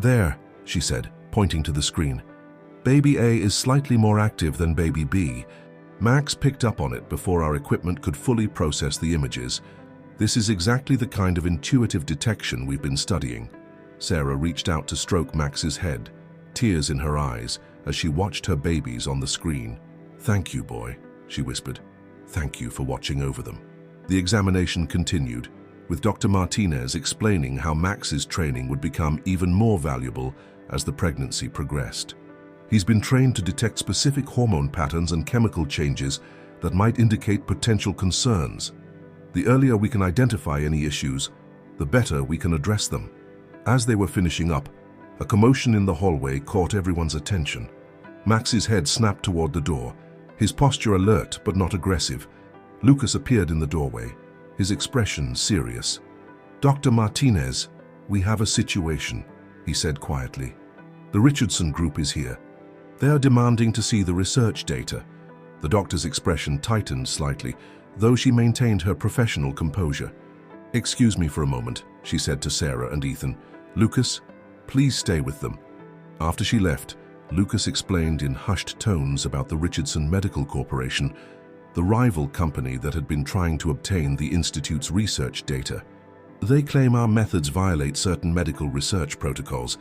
A: "There," she said, pointing to the screen. "Baby A is slightly more active than baby B." Max picked up on it before our equipment could fully process the images. "This is exactly the kind of intuitive detection we've been studying." Sarah reached out to stroke Max's head, tears in her eyes as she watched her babies on the screen. "Thank you, boy," she whispered. "Thank you for watching over them." The examination continued, with Dr. Martinez explaining how Max's training would become even more valuable as the pregnancy progressed. He's been trained to detect specific hormone patterns and chemical changes that might indicate potential concerns. The earlier we can identify any issues, the better we can address them. As they were finishing up, a commotion in the hallway caught everyone's attention. Max's head snapped toward the door, his posture alert but not aggressive. Lucas appeared in the doorway, his expression serious. "Dr. Martinez, we have a situation," he said quietly. "The Richardson Group is here. They are demanding to see the research data." The doctor's expression tightened slightly, though she maintained her professional composure. "Excuse me for a moment," she said to Sarah and Ethan. "Lucas, please stay with them." After she left, Lucas explained in hushed tones about the Richardson Medical Corporation, the rival company that had been trying to obtain the Institute's research data. "They claim our methods violate certain medical research protocols,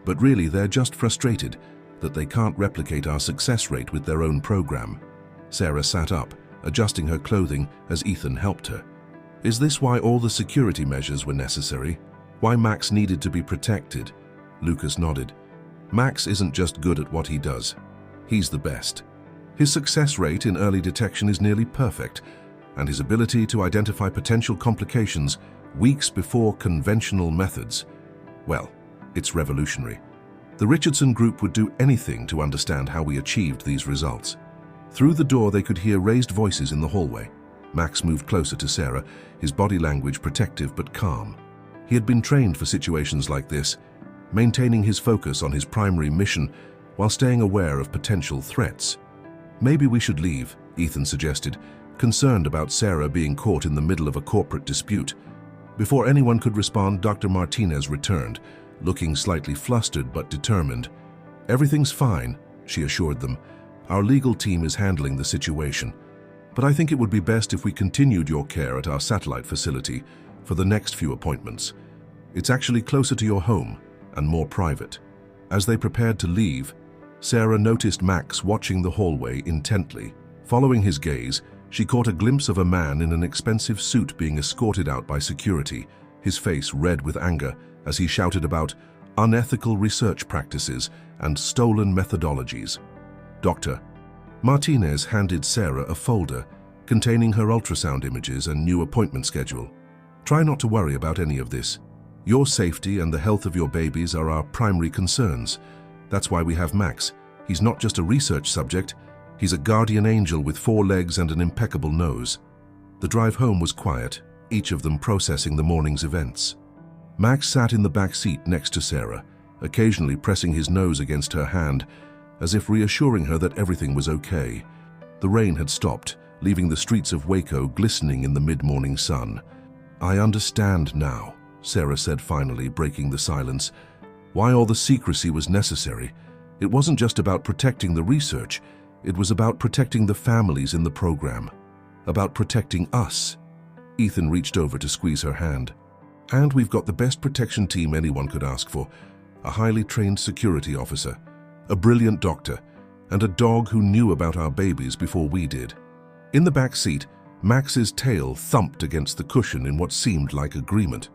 A: but really they're just frustrated that they can't replicate our success rate with their own program." Sarah sat up, adjusting her clothing as Ethan helped her. "Is this why all the security measures were necessary? Why Max needed to be protected?" Lucas nodded. "Max isn't just good at what he does. He's the best. His success rate in early detection is nearly perfect, and his ability to identify potential complications weeks before conventional methods, well, it's revolutionary. The Richardson Group would do anything to understand how we achieved these results." Through the door, they could hear raised voices in the hallway. Max moved closer to Sarah, his body language protective but calm. He had been trained for situations like this, maintaining his focus on his primary mission while staying aware of potential threats. "Maybe we should leave," Ethan suggested, concerned about Sarah being caught in the middle of a corporate dispute. Before anyone could respond, Dr. Martinez returned, looking slightly flustered but determined. "Everything's fine," she assured them. "Our legal team is handling the situation. But I think it would be best if we continued your care at our satellite facility for the next few appointments. It's actually closer to your home and more private." As they prepared to leave, Sarah noticed Max watching the hallway intently. Following his gaze, she caught a glimpse of a man in an expensive suit being escorted out by security, his face red with anger as he shouted about unethical research practices and stolen methodologies. "Doctor." Martinez handed Sarah a folder containing her ultrasound images and new appointment schedule. "Try not to worry about any of this. Your safety and the health of your babies are our primary concerns. That's why we have Max. He's not just a research subject, He's a guardian angel with 4 legs and an impeccable nose. The drive home was quiet, each of them processing the morning's events. Max sat in the back seat next to Sarah, occasionally pressing his nose against her hand, as if reassuring her that everything was okay. The rain had stopped, leaving the streets of Waco glistening in the mid-morning sun. "I understand now," Sarah said finally, breaking the silence. "Why all the secrecy was necessary. It wasn't just about protecting the research, it was about protecting the families in the program. About protecting us." Ethan reached over to squeeze her hand. "And we've got the best protection team anyone could ask for. A highly trained security officer, a brilliant doctor, and a dog who knew about our babies before we did." In the back seat, Max's tail thumped against the cushion in what seemed like agreement.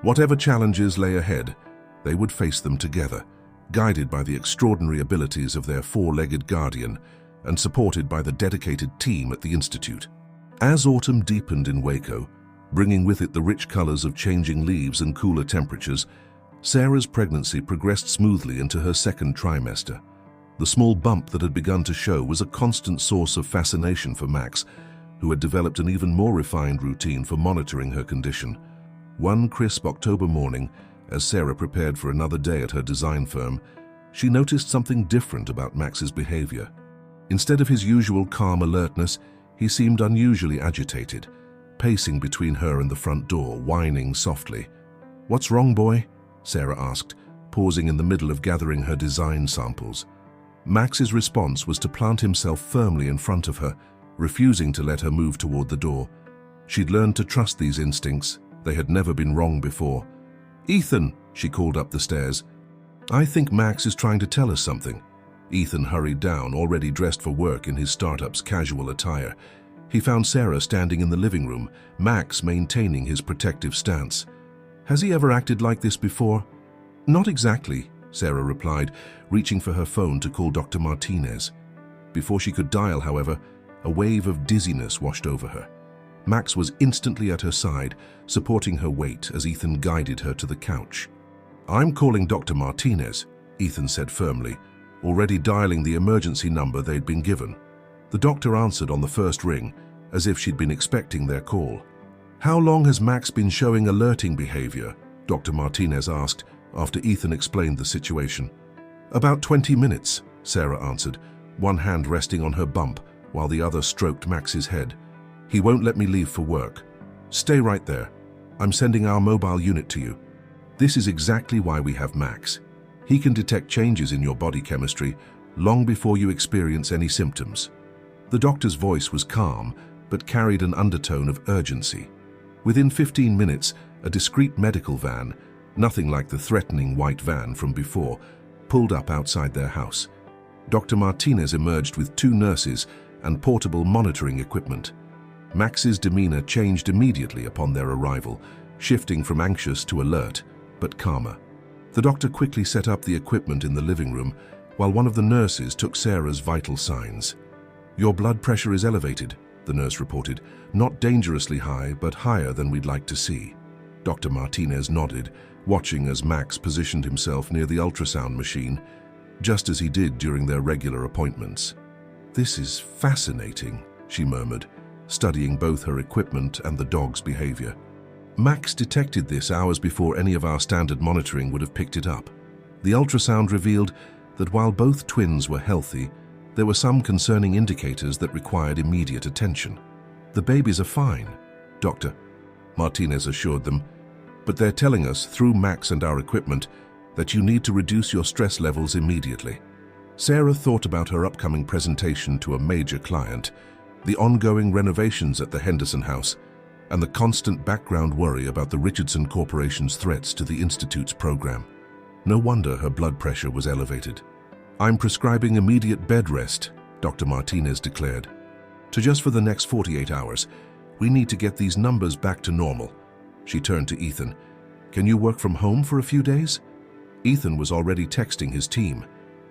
A: Whatever challenges lay ahead, they would face them together, guided by the extraordinary abilities of their 4-legged guardian and supported by the dedicated team at the Institute. As autumn deepened in Waco, bringing with it the rich colors of changing leaves and cooler temperatures, Sarah's pregnancy progressed smoothly into her 2nd trimester. The small bump that had begun to show was a constant source of fascination for Max, who had developed an even more refined routine for monitoring her condition. One crisp October morning, as Sarah prepared for another day at her design firm, she noticed something different about Max's behavior. Instead of his usual calm alertness, he seemed unusually agitated, pacing between her and the front door, whining softly. "What's wrong, boy?" Sarah asked, pausing in the middle of gathering her design samples. Max's response was to plant himself firmly in front of her, refusing to let her move toward the door. She'd learned to trust these instincts. They had never been wrong before. "Ethan," she called up the stairs. "I think Max is trying to tell us something." Ethan hurried down, already dressed for work in his startup's casual attire. He found Sarah standing in the living room, Max maintaining his protective stance. "Has he ever acted like this before?" "Not exactly," Sarah replied, reaching for her phone to call Dr. Martinez. Before she could dial, however, a wave of dizziness washed over her. Max was instantly at her side, supporting her weight as Ethan guided her to the couch. "I'm calling Dr. Martinez," Ethan said firmly, already dialing the emergency number they'd been given. The doctor answered on the first ring, as if she'd been expecting their call. "How long has Max been showing alerting behavior?" Dr. Martinez asked, after Ethan explained the situation. "About 20 minutes, Sarah answered, one hand resting on her bump while the other stroked Max's head. "He won't let me leave for work. Stay right there. I'm sending our mobile unit to you. This is exactly why we have Max. He can detect changes in your body chemistry long before you experience any symptoms." The doctor's voice was calm, but carried an undertone of urgency. Within 15 minutes, a discreet medical van, nothing like the threatening white van from before, pulled up outside their house. Dr. Martinez emerged with 2 nurses and portable monitoring equipment. Max's demeanor changed immediately upon their arrival, shifting from anxious to alert, but calmer. The doctor quickly set up the equipment in the living room, while one of the nurses took Sarah's vital signs. "Your blood pressure is elevated," the nurse reported. "Not dangerously high, but higher than we'd like to see." Dr. Martinez nodded, watching as Max positioned himself near the ultrasound machine, just as he did during their regular appointments. "This is fascinating," she murmured, studying both her equipment and the dog's behavior. "Max detected this hours before any of our standard monitoring would have picked it up. The ultrasound revealed that while both twins were healthy, there were some concerning indicators that required immediate attention. The babies are fine, Doctor," Martinez assured them, "but they're telling us through Max and our equipment that you need to reduce your stress levels immediately." Sarah thought about her upcoming presentation to a major client, the ongoing renovations at the Henderson House, and the constant background worry about the Richardson Corporation's threats to the Institute's program. No wonder her blood pressure was elevated. "I'm prescribing immediate bed rest," Dr. Martinez declared. "To just for the next 48 hours. We need to get these numbers back to normal." She turned to Ethan. "Can you work from home for a few days?" Ethan was already texting his team.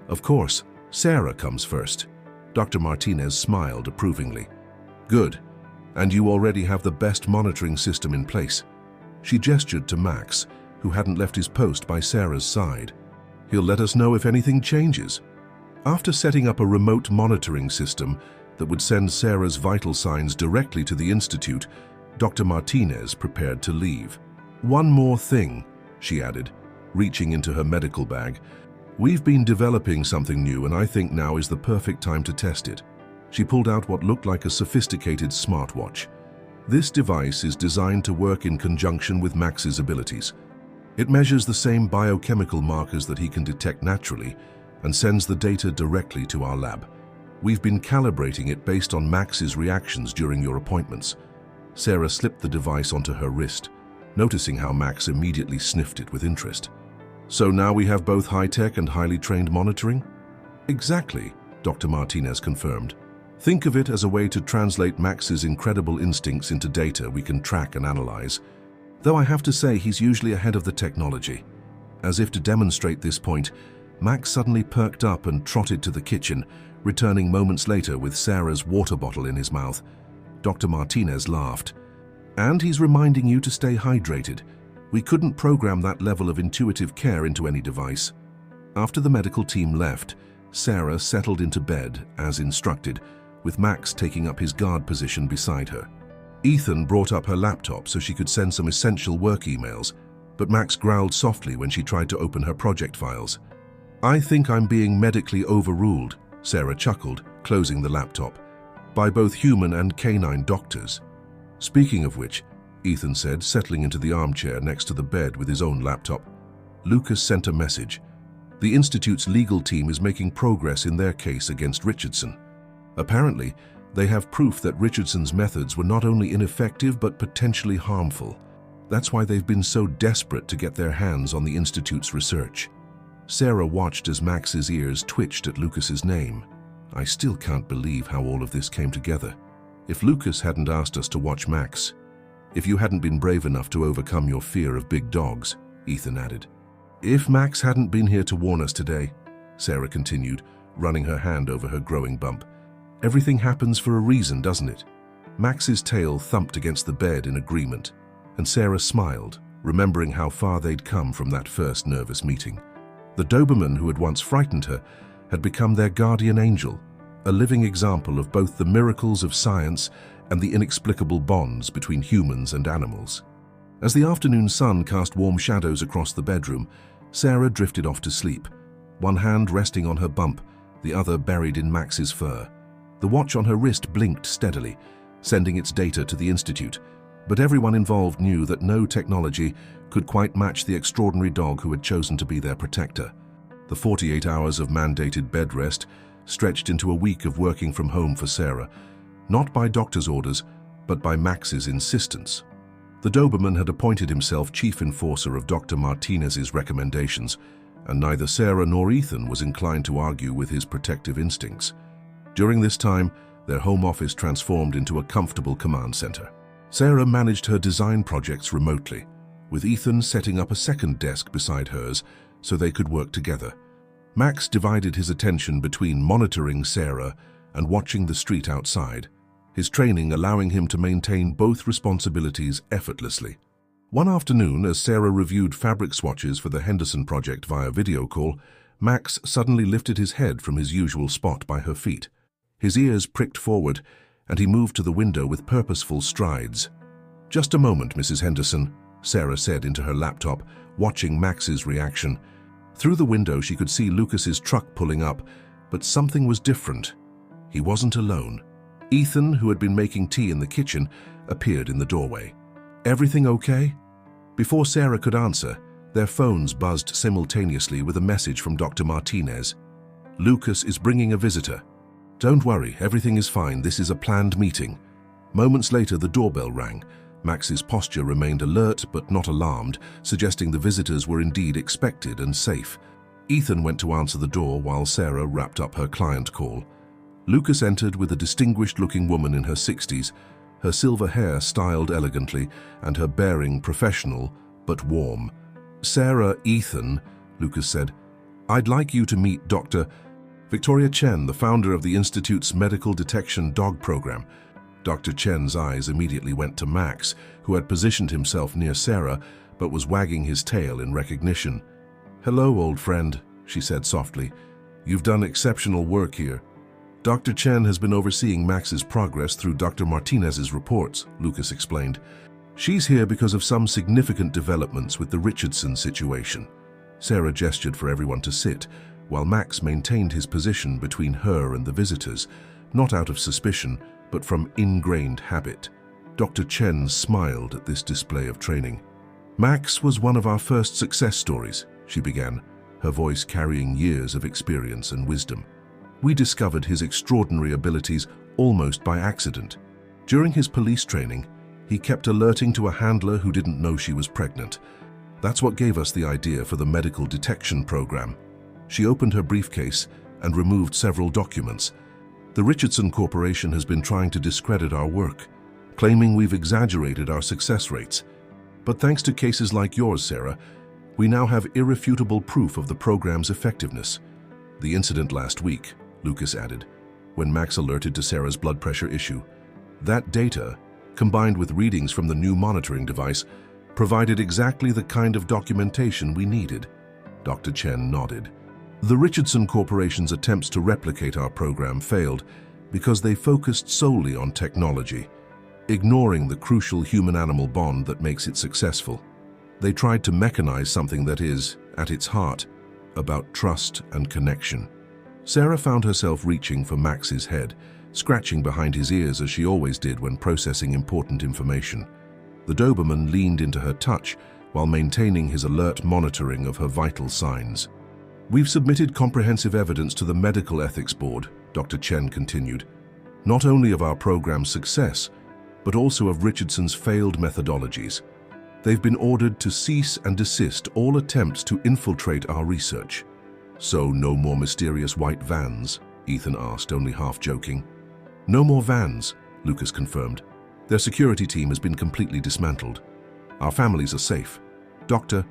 A: "Of course, Sarah comes first." Dr. Martinez smiled approvingly. "Good. And you already have the best monitoring system in place." She gestured to Max, who hadn't left his post by Sarah's side. "He'll let us know if anything changes." After setting up a remote monitoring system that would send Sarah's vital signs directly to the Institute, Dr. Martinez prepared to leave. "One more thing," she added, reaching into her medical bag. "We've been developing something new, and I think now is the perfect time to test it." She pulled out what looked like a sophisticated smartwatch. This device is designed to work in conjunction with Max's abilities. It measures the same biochemical markers that he can detect naturally and sends the data directly to our lab. We've been calibrating it based on Max's reactions during your appointments. Sarah slipped the device onto her wrist, noticing how Max immediately sniffed it with interest. "So now we have both high-tech and highly trained monitoring?" "Exactly," Dr. Martinez confirmed. "Think of it as a way to translate Max's incredible instincts into data we can track and analyze. Though I have to say he's usually ahead of the technology." As if to demonstrate this point, Max suddenly perked up and trotted to the kitchen, returning moments later with Sarah's water bottle in his mouth. Dr. Martinez laughed. "And he's reminding you to stay hydrated. We couldn't program that level of intuitive care into any device." After the medical team left, Sarah settled into bed, as instructed, with Max taking up his guard position beside her. Ethan brought up her laptop so she could send some essential work emails, but Max growled softly when she tried to open her project files. "I think I'm being medically overruled," Sarah chuckled, closing the laptop, "by both human and canine doctors." "Speaking of which," Ethan said, settling into the armchair next to the bed with his own laptop, "Lucas sent a message. The Institute's legal team is making progress in their case against Richardson. Apparently, they have proof that Richardson's methods were not only ineffective but potentially harmful. That's why they've been so desperate to get their hands on the Institute's research." Sarah watched as Max's ears twitched at Lucas's name. "I still can't believe how all of this came together. If Lucas hadn't asked us to watch Max, if you hadn't been brave enough to overcome your fear of big dogs," Ethan added. "If Max hadn't been here to warn us today," Sarah continued, running her hand over her growing bump. "Everything happens for a reason, doesn't it?" Max's tail thumped against the bed in agreement, and Sarah smiled, remembering how far they'd come from that first nervous meeting. The Doberman who had once frightened her had become their guardian angel, a living example of both the miracles of science and the inexplicable bonds between humans and animals. As the afternoon sun cast warm shadows across the bedroom, Sarah drifted off to sleep, one hand resting on her bump, the other buried in Max's fur. The watch on her wrist blinked steadily, sending its data to the Institute, but everyone involved knew that no technology could quite match the extraordinary dog who had chosen to be their protector. The 48 hours of mandated bed rest stretched into a week of working from home for Sarah, not by doctor's orders, but by Max's insistence. The Doberman had appointed himself chief enforcer of Dr. Martinez's recommendations, and neither Sarah nor Ethan was inclined to argue with his protective instincts. During this time, their home office transformed into a comfortable command center. Sarah managed her design projects remotely, with Ethan setting up a second desk beside hers so they could work together. Max divided his attention between monitoring Sarah and watching the street outside, his training allowing him to maintain both responsibilities effortlessly. One afternoon, as Sarah reviewed fabric swatches for the Henderson project via video call, Max suddenly lifted his head from his usual spot by her feet. His ears pricked forward, and he moved to the window with purposeful strides. "Just a moment, Mrs. Henderson," Sarah said into her laptop, watching Max's reaction. Through the window, she could see Lucas's truck pulling up, but something was different. He wasn't alone. Ethan, who had been making tea in the kitchen, appeared in the doorway. "Everything okay?" Before Sarah could answer, their phones buzzed simultaneously with a message from Dr. Martinez. "Lucas is bringing a visitor." "Don't worry, everything is fine. This is a planned meeting." Moments later, the doorbell rang. Max's posture remained alert but not alarmed, suggesting the visitors were indeed expected and safe. Ethan went to answer the door while Sarah wrapped up her client call. Lucas entered with a distinguished-looking woman in her 60s, her silver hair styled elegantly and her bearing professional but warm. "Sarah, Ethan," Lucas said, "I'd like you to meet Dr. Victoria Chen, the founder of the Institute's Medical Detection Dog Program." Dr. Chen's eyes immediately went to Max, who had positioned himself near Sarah but was wagging his tail in recognition. "Hello, old friend," she said softly. You've done exceptional work here. Dr. Chen has been overseeing Max's progress through Dr. Martinez's reports, Lucas explained. She's here because of some significant developments with the Richardson situation. Sarah gestured for everyone to sit, while Max maintained his position between her and the visitors, not out of suspicion, but from ingrained habit. Dr. Chen smiled at this display of training. Max was one of our first success stories, she began, her voice carrying years of experience and wisdom. We discovered his extraordinary abilities almost by accident. During his police training, he kept alerting to a handler who didn't know she was pregnant. That's what gave us the idea for the medical detection program. She opened her briefcase and removed several documents. The Richardson Corporation has been trying to discredit our work, claiming we've exaggerated our success rates. But thanks to cases like yours, Sarah, we now have irrefutable proof of the program's effectiveness. The incident last week, Lucas added, when Max alerted to Sarah's blood pressure issue. That data, combined with readings from the new monitoring device, provided exactly the kind of documentation we needed. Dr. Chen nodded. The Richardson Corporation's attempts to replicate our program failed because they focused solely on technology, ignoring the crucial human-animal bond that makes it successful. They tried to mechanize something that is, at its heart, about trust and connection. Sarah found herself reaching for Max's head, scratching behind his ears as she always did when processing important information. The Doberman leaned into her touch while maintaining his alert monitoring of her vital signs. We've submitted comprehensive evidence to the Medical Ethics Board, Dr. Chen continued, not only of our program's success, but also of Richardson's failed methodologies. They've been ordered to cease and desist all attempts to infiltrate our research. So no more mysterious white vans? Ethan asked, only half joking. No more vans, Lucas confirmed. Their security team has been completely dismantled. Our families are safe. Dr.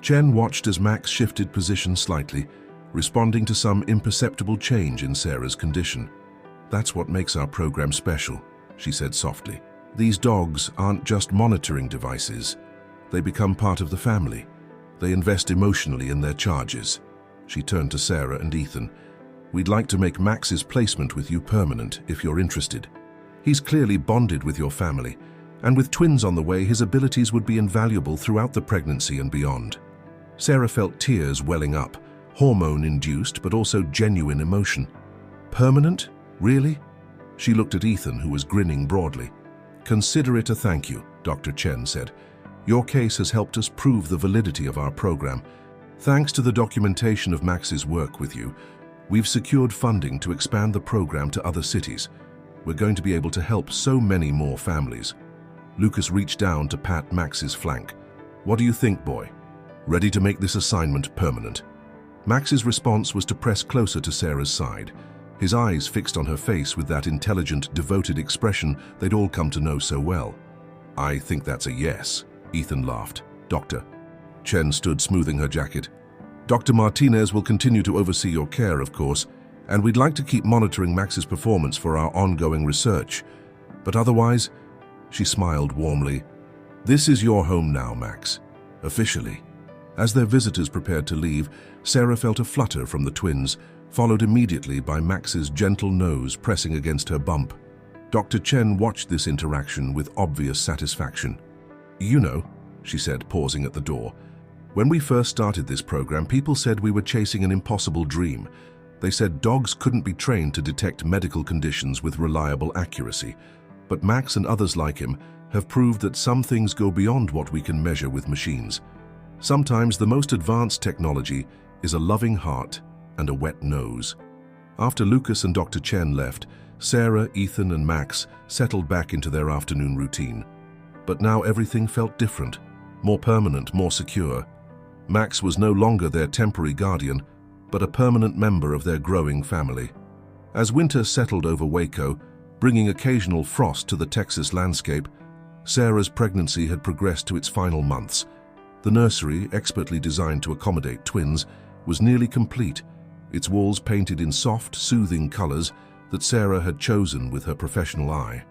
A: Chen watched as Max shifted position slightly, responding to some imperceptible change in Sarah's condition. That's what makes our program special, she said softly. These dogs aren't just monitoring devices. They become part of the family. They invest emotionally in their charges. She turned to Sarah and Ethan. We'd like to make Max's placement with you permanent, if you're interested. He's clearly bonded with your family, and with twins on the way, his abilities would be invaluable throughout the pregnancy and beyond. Sarah felt tears welling up, hormone-induced but also genuine emotion. Permanent? Really? She looked at Ethan, who was grinning broadly. Consider it a thank you, Dr. Chen said. Your case has helped us prove the validity of our program. Thanks to the documentation of Max's work with you, we've secured funding to expand the program to other cities. We're going to be able to help so many more families. Lucas reached down to pat Max's flank. What do you think, boy? Ready to make this assignment permanent? Max's response was to press closer to Sarah's side, his eyes fixed on her face with that intelligent, devoted expression they'd all come to know so well. I think that's a yes, Ethan laughed. Doctor. Chen stood smoothing her jacket. Dr. Martinez will continue to oversee your care, of course, and we'd like to keep monitoring Max's performance for our ongoing research. But otherwise, she smiled warmly. This is your home now, Max. Officially. As their visitors prepared to leave, Sarah felt a flutter from the twins, followed immediately by Max's gentle nose pressing against her bump. Dr. Chen watched this interaction with obvious satisfaction. You know, she said, pausing at the door, when we first started this program, people said we were chasing an impossible dream. They said dogs couldn't be trained to detect medical conditions with reliable accuracy. But Max and others like him have proved that some things go beyond what we can measure with machines. Sometimes the most advanced technology is a loving heart and a wet nose. After Lucas and Dr. Chen left, Sarah, Ethan, and Max settled back into their afternoon routine. But now everything felt different, more permanent, more secure. Max was no longer their temporary guardian, but a permanent member of their growing family. As winter settled over Waco, bringing occasional frost to the Texas landscape, Sarah's pregnancy had progressed to its final months. The nursery, expertly designed to accommodate twins, was nearly complete, its walls painted in soft, soothing colors that Sarah had chosen with her professional eye.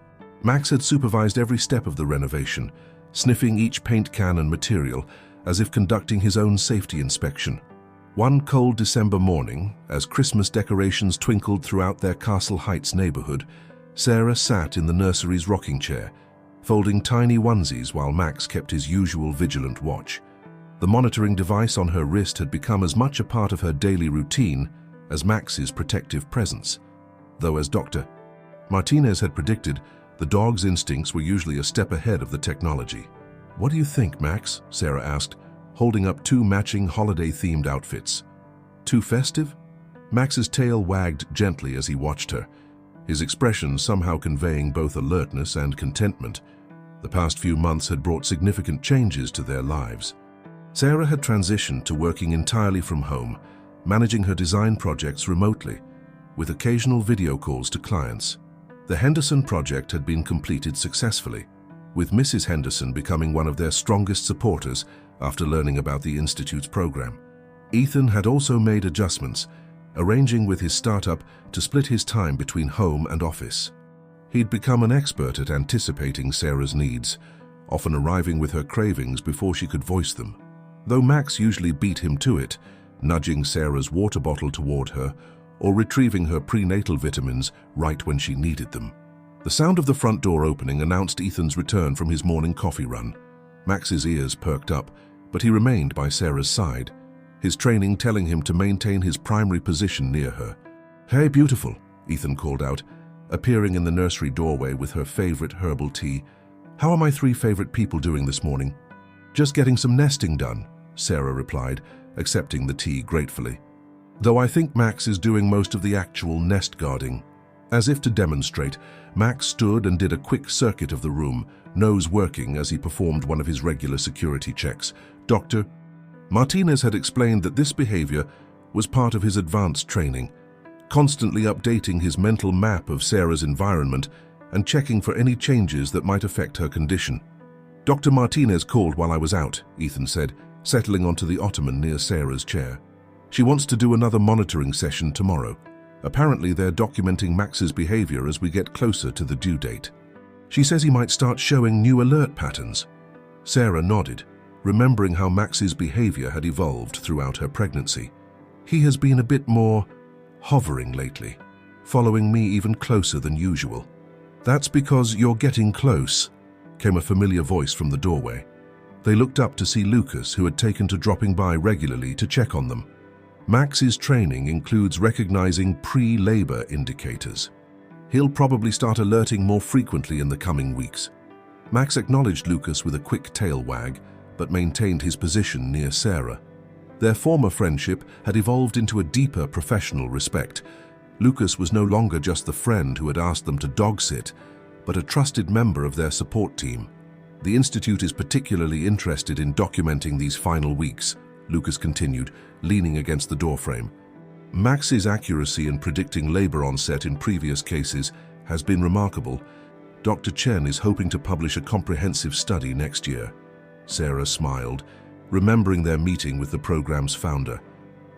A: Max had supervised every step of the renovation, sniffing each paint can and material as if conducting his own safety inspection. One cold December morning, as Christmas decorations twinkled throughout their Castle Heights neighborhood, Sarah sat in the nursery's rocking chair, folding tiny onesies while Max kept his usual vigilant watch. The monitoring device on her wrist had become as much a part of her daily routine as Max's protective presence. Though, as Dr. Martinez had predicted, the dog's instincts were usually a step ahead of the technology. "What do you think, Max?" Sarah asked, holding up two matching holiday-themed outfits. "Too festive?" Max's tail wagged gently as he watched her, his expression somehow conveying both alertness and contentment. The past few months had brought significant changes to their lives. Sarah had transitioned to working entirely from home, managing her design projects remotely, with occasional video calls to clients. The Henderson project had been completed successfully, with Mrs. Henderson becoming one of their strongest supporters after learning about the Institute's program. Ethan had also made adjustments, arranging with his startup to split his time between home and office. He'd become an expert at anticipating Sarah's needs, often arriving with her cravings before she could voice them. Though Max usually beat him to it, nudging Sarah's water bottle toward her or retrieving her prenatal vitamins right when she needed them. The sound of the front door opening announced Ethan's return from his morning coffee run. Max's ears perked up, but he remained by Sarah's side, his training telling him to maintain his primary position near her. "Hey, beautiful," Ethan called out, appearing in the nursery doorway with her favorite herbal tea. "How are my three favorite people doing this morning?" "Just getting some nesting done," Sarah replied, accepting the tea gratefully. "Though I think Max is doing most of the actual nest guarding." As if to demonstrate, Max stood and did a quick circuit of the room, nose working as he performed one of his regular security checks. Dr. Martinez had explained that this behavior was part of his advanced training, constantly updating his mental map of Sarah's environment and checking for any changes that might affect her condition. "Dr. Martinez called while I was out," Ethan said, settling onto the ottoman near Sarah's chair. "She wants to do another monitoring session tomorrow. Apparently they're documenting Max's behavior as we get closer to the due date. She says he might start showing new alert patterns." Sarah nodded, remembering how Max's behavior had evolved throughout her pregnancy. "He has been a bit more hovering lately, following me even closer than usual." "That's because you're getting close," came a familiar voice from the doorway. They looked up to see Lucas, who had taken to dropping by regularly to check on them. Max's training includes recognizing pre-labor indicators. He'll probably start alerting more frequently in the coming weeks. Max acknowledged Lucas with a quick tail wag, but maintained his position near Sarah. Their former friendship had evolved into a deeper professional respect. Lucas was no longer just the friend who had asked them to dog sit, but a trusted member of their support team. "The Institute is particularly interested in documenting these final weeks," Lucas continued, leaning against the doorframe. "Max's accuracy in predicting labor onset in previous cases has been remarkable. Dr. Chen is hoping to publish a comprehensive study next year." Sarah smiled, remembering their meeting with the program's founder.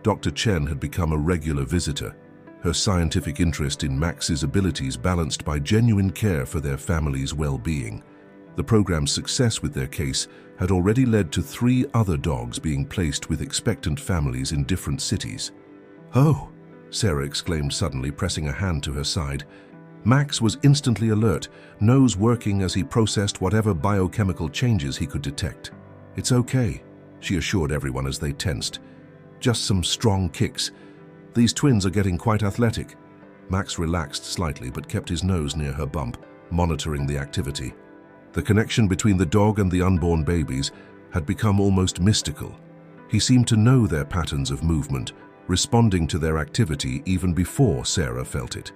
A: Dr. Chen had become a regular visitor, her scientific interest in Max's abilities balanced by genuine care for their family's well-being. The program's success with their case had already led to 3 other dogs being placed with expectant families in different cities. "Oh," Sarah exclaimed suddenly, pressing a hand to her side. Max was instantly alert, nose working as he processed whatever biochemical changes he could detect. "It's okay," she assured everyone as they tensed. "Just some strong kicks. These twins are getting quite athletic." Max relaxed slightly but kept his nose near her bump, monitoring the activity. The connection between the dog and the unborn babies had become almost mystical. He seemed to know their patterns of movement, responding to their activity even before Sarah felt it.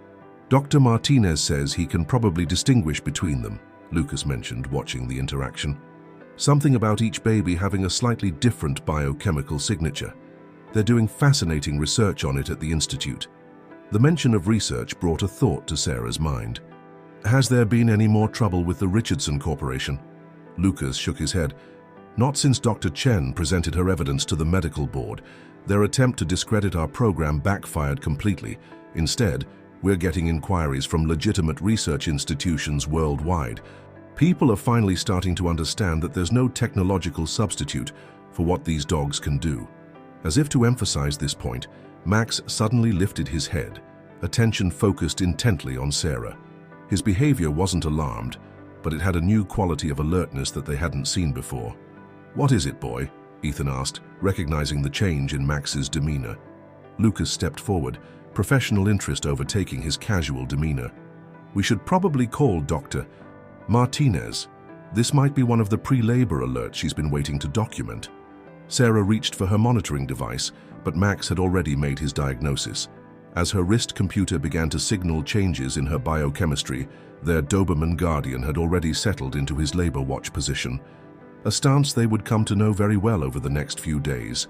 A: "Dr. Martinez says he can probably distinguish between them," Lucas mentioned, watching the interaction. "Something about each baby having a slightly different biochemical signature. They're doing fascinating research on it at the Institute." The mention of research brought a thought to Sarah's mind. "Has there been any more trouble with the Richardson Corporation?" Lucas shook his head. "Not since Dr. Chen presented her evidence to the medical board. Their attempt to discredit our program backfired completely. Instead, we're getting inquiries from legitimate research institutions worldwide. People are finally starting to understand that there's no technological substitute for what these dogs can do." As if to emphasize this point, Max suddenly lifted his head, attention focused intently on Sarah. His behavior wasn't alarmed, but it had a new quality of alertness that they hadn't seen before. "What is it, boy?" Ethan asked, recognizing the change in Max's demeanor. Lucas stepped forward, professional interest overtaking his casual demeanor. "We should probably call Dr. Martinez. This might be one of the pre-labor alerts she's been waiting to document." Sarah reached for her monitoring device, but Max had already made his diagnosis. As her wrist computer began to signal changes in her biochemistry, their Doberman Guardian had already settled into his labor watch position, a stance they would come to know very well over the next few days.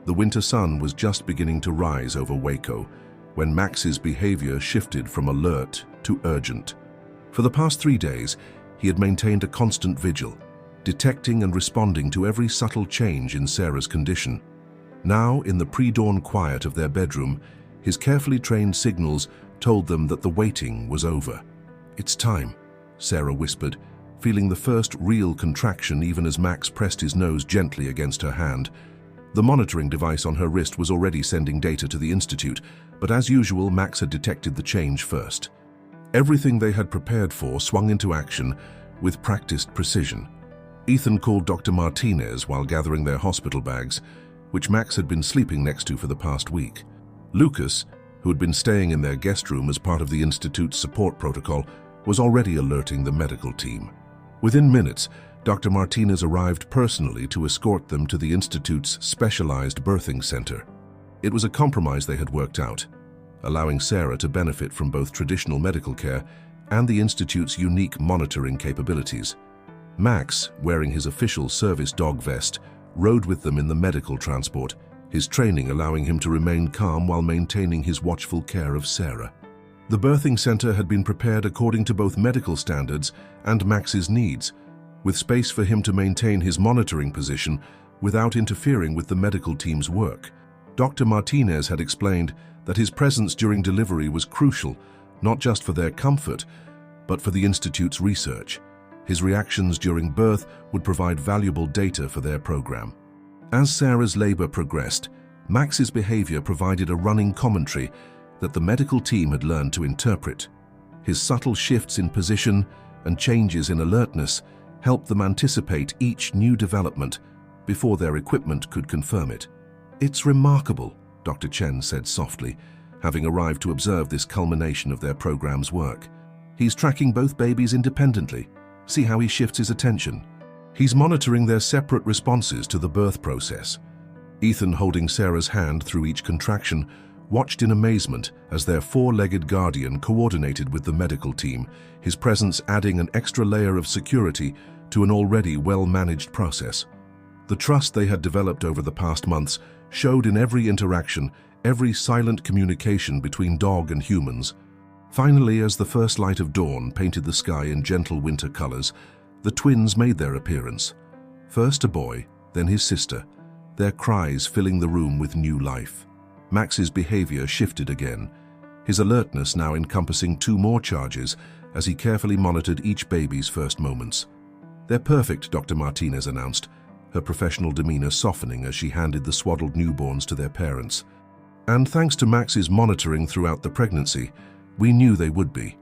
A: The winter sun was just beginning to rise over Waco when Max's behavior shifted from alert to urgent. For the past 3 days, he had maintained a constant vigil, detecting and responding to every subtle change in Sarah's condition. Now, in the pre-dawn quiet of their bedroom, his carefully trained signals told them that the waiting was over. "It's time," Sarah whispered, feeling the first real contraction even as Max pressed his nose gently against her hand. The monitoring device on her wrist was already sending data to the institute, but as usual, Max had detected the change first. Everything they had prepared for swung into action with practiced precision. Ethan called Dr. Martinez while gathering their hospital bags, which Max had been sleeping next to for the past week. Lucas, who had been staying in their guest room as part of the Institute's support protocol, was already alerting the medical team. Within minutes, Dr. Martinez arrived personally to escort them to the Institute's specialized birthing center. It was a compromise they had worked out, allowing Sarah to benefit from both traditional medical care and the Institute's unique monitoring capabilities. Max, wearing his official service dog vest, rode with them in the medical transport, his training allowing him to remain calm while maintaining his watchful care of Sarah. The birthing center had been prepared according to both medical standards and Max's needs, with space for him to maintain his monitoring position without interfering with the medical team's work. Dr. Martinez had explained that his presence during delivery was crucial, not just for their comfort, but for the Institute's research. His reactions during birth would provide valuable data for their program. As Sarah's labor progressed, Max's behavior provided a running commentary that the medical team had learned to interpret. His subtle shifts in position and changes in alertness helped them anticipate each new development before their equipment could confirm it. "It's remarkable," Dr. Chen said softly, having arrived to observe this culmination of their program's work. "He's tracking both babies independently. See how he shifts his attention. He's monitoring their separate responses to the birth process." Ethan, holding Sarah's hand through each contraction, watched in amazement as their four-legged guardian coordinated with the medical team, his presence adding an extra layer of security to an already well-managed process. The trust they had developed over the past months showed in every interaction, every silent communication between dog and humans. Finally, as the first light of dawn painted the sky in gentle winter colors, the twins made their appearance. First a boy, then his sister, their cries filling the room with new life. Max's behavior shifted again, his alertness now encompassing 2 more charges as he carefully monitored each baby's first moments. "They're perfect," Dr. Martinez announced, her professional demeanor softening as she handed the swaddled newborns to their parents. "And thanks to Max's monitoring throughout the pregnancy, we knew they would be."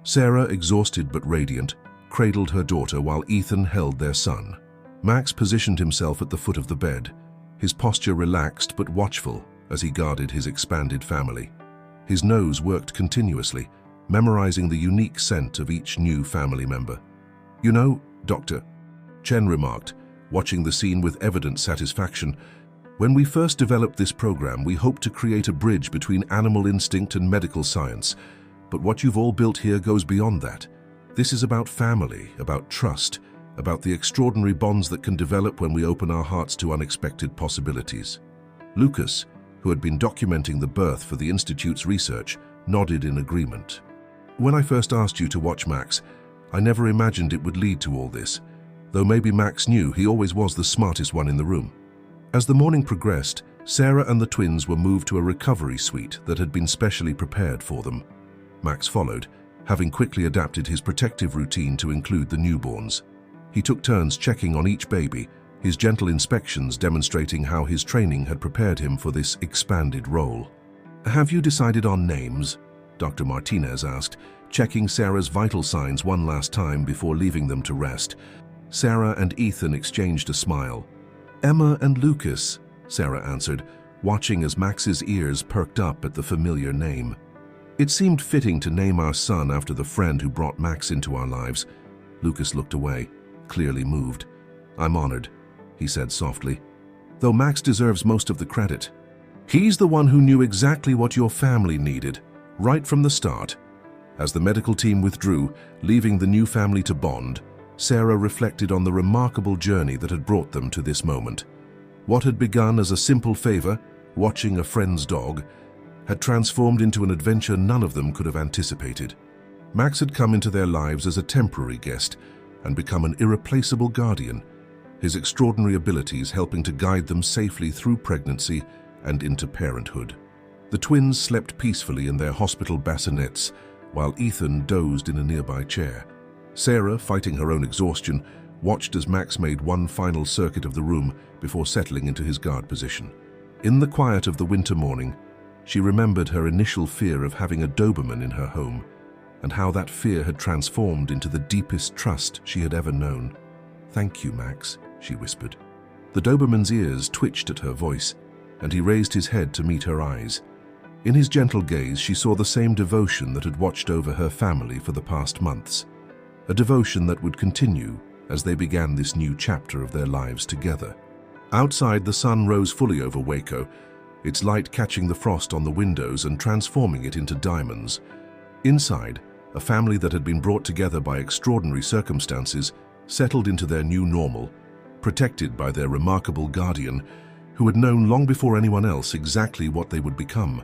A: Sarah, exhausted but radiant, cradled her daughter while Ethan held their son. Max positioned himself at the foot of the bed, his posture relaxed but watchful as he guarded his expanded family. His nose worked continuously, memorizing the unique scent of each new family member. "You know, Doctor," Chen remarked, watching the scene with evident satisfaction, "when we first developed this program, we hoped to create a bridge between animal instinct and medical science. But what you've all built here goes beyond that. This is about family, about trust, about the extraordinary bonds that can develop when we open our hearts to unexpected possibilities." Lucas, who had been documenting the birth for the Institute's research, nodded in agreement. "When I first asked you to watch Max, I never imagined it would lead to all this, though maybe Max knew he always was the smartest one in the room." As the morning progressed, Sarah and the twins were moved to a recovery suite that had been specially prepared for them. Max followed, having quickly adapted his protective routine to include the newborns. He took turns checking on each baby, his gentle inspections demonstrating how his training had prepared him for this expanded role. "Have you decided on names?" Dr. Martinez asked, checking Sarah's vital signs one last time before leaving them to rest. Sarah and Ethan exchanged a smile. "Emma and Lucas," Sarah answered, watching as Max's ears perked up at the familiar name. "It seemed fitting to name our son after the friend who brought Max into our lives." Lucas looked away, clearly moved. "I'm honored," he said softly, "though Max deserves most of the credit. He's the one who knew exactly what your family needed, right from the start." As the medical team withdrew, leaving the new family to bond, Sarah reflected on the remarkable journey that had brought them to this moment. What had begun as a simple favor, watching a friend's dog, had transformed into an adventure none of them could have anticipated. Max had come into their lives as a temporary guest and become an irreplaceable guardian, his extraordinary abilities helping to guide them safely through pregnancy and into parenthood. The twins slept peacefully in their hospital bassinets, while Ethan dozed in a nearby chair. Sarah, fighting her own exhaustion, watched as Max made one final circuit of the room before settling into his guard position. In the quiet of the winter morning, she remembered her initial fear of having a Doberman in her home, and how that fear had transformed into the deepest trust she had ever known. "Thank you, Max," she whispered. The Doberman's ears twitched at her voice, and he raised his head to meet her eyes. In his gentle gaze, she saw the same devotion that had watched over her family for the past months, a devotion that would continue as they began this new chapter of their lives together. Outside, the sun rose fully over Waco, its light catching the frost on the windows and transforming it into diamonds. Inside, a family that had been brought together by extraordinary circumstances settled into their new normal, protected by their remarkable guardian, who had known long before anyone else exactly what they would become.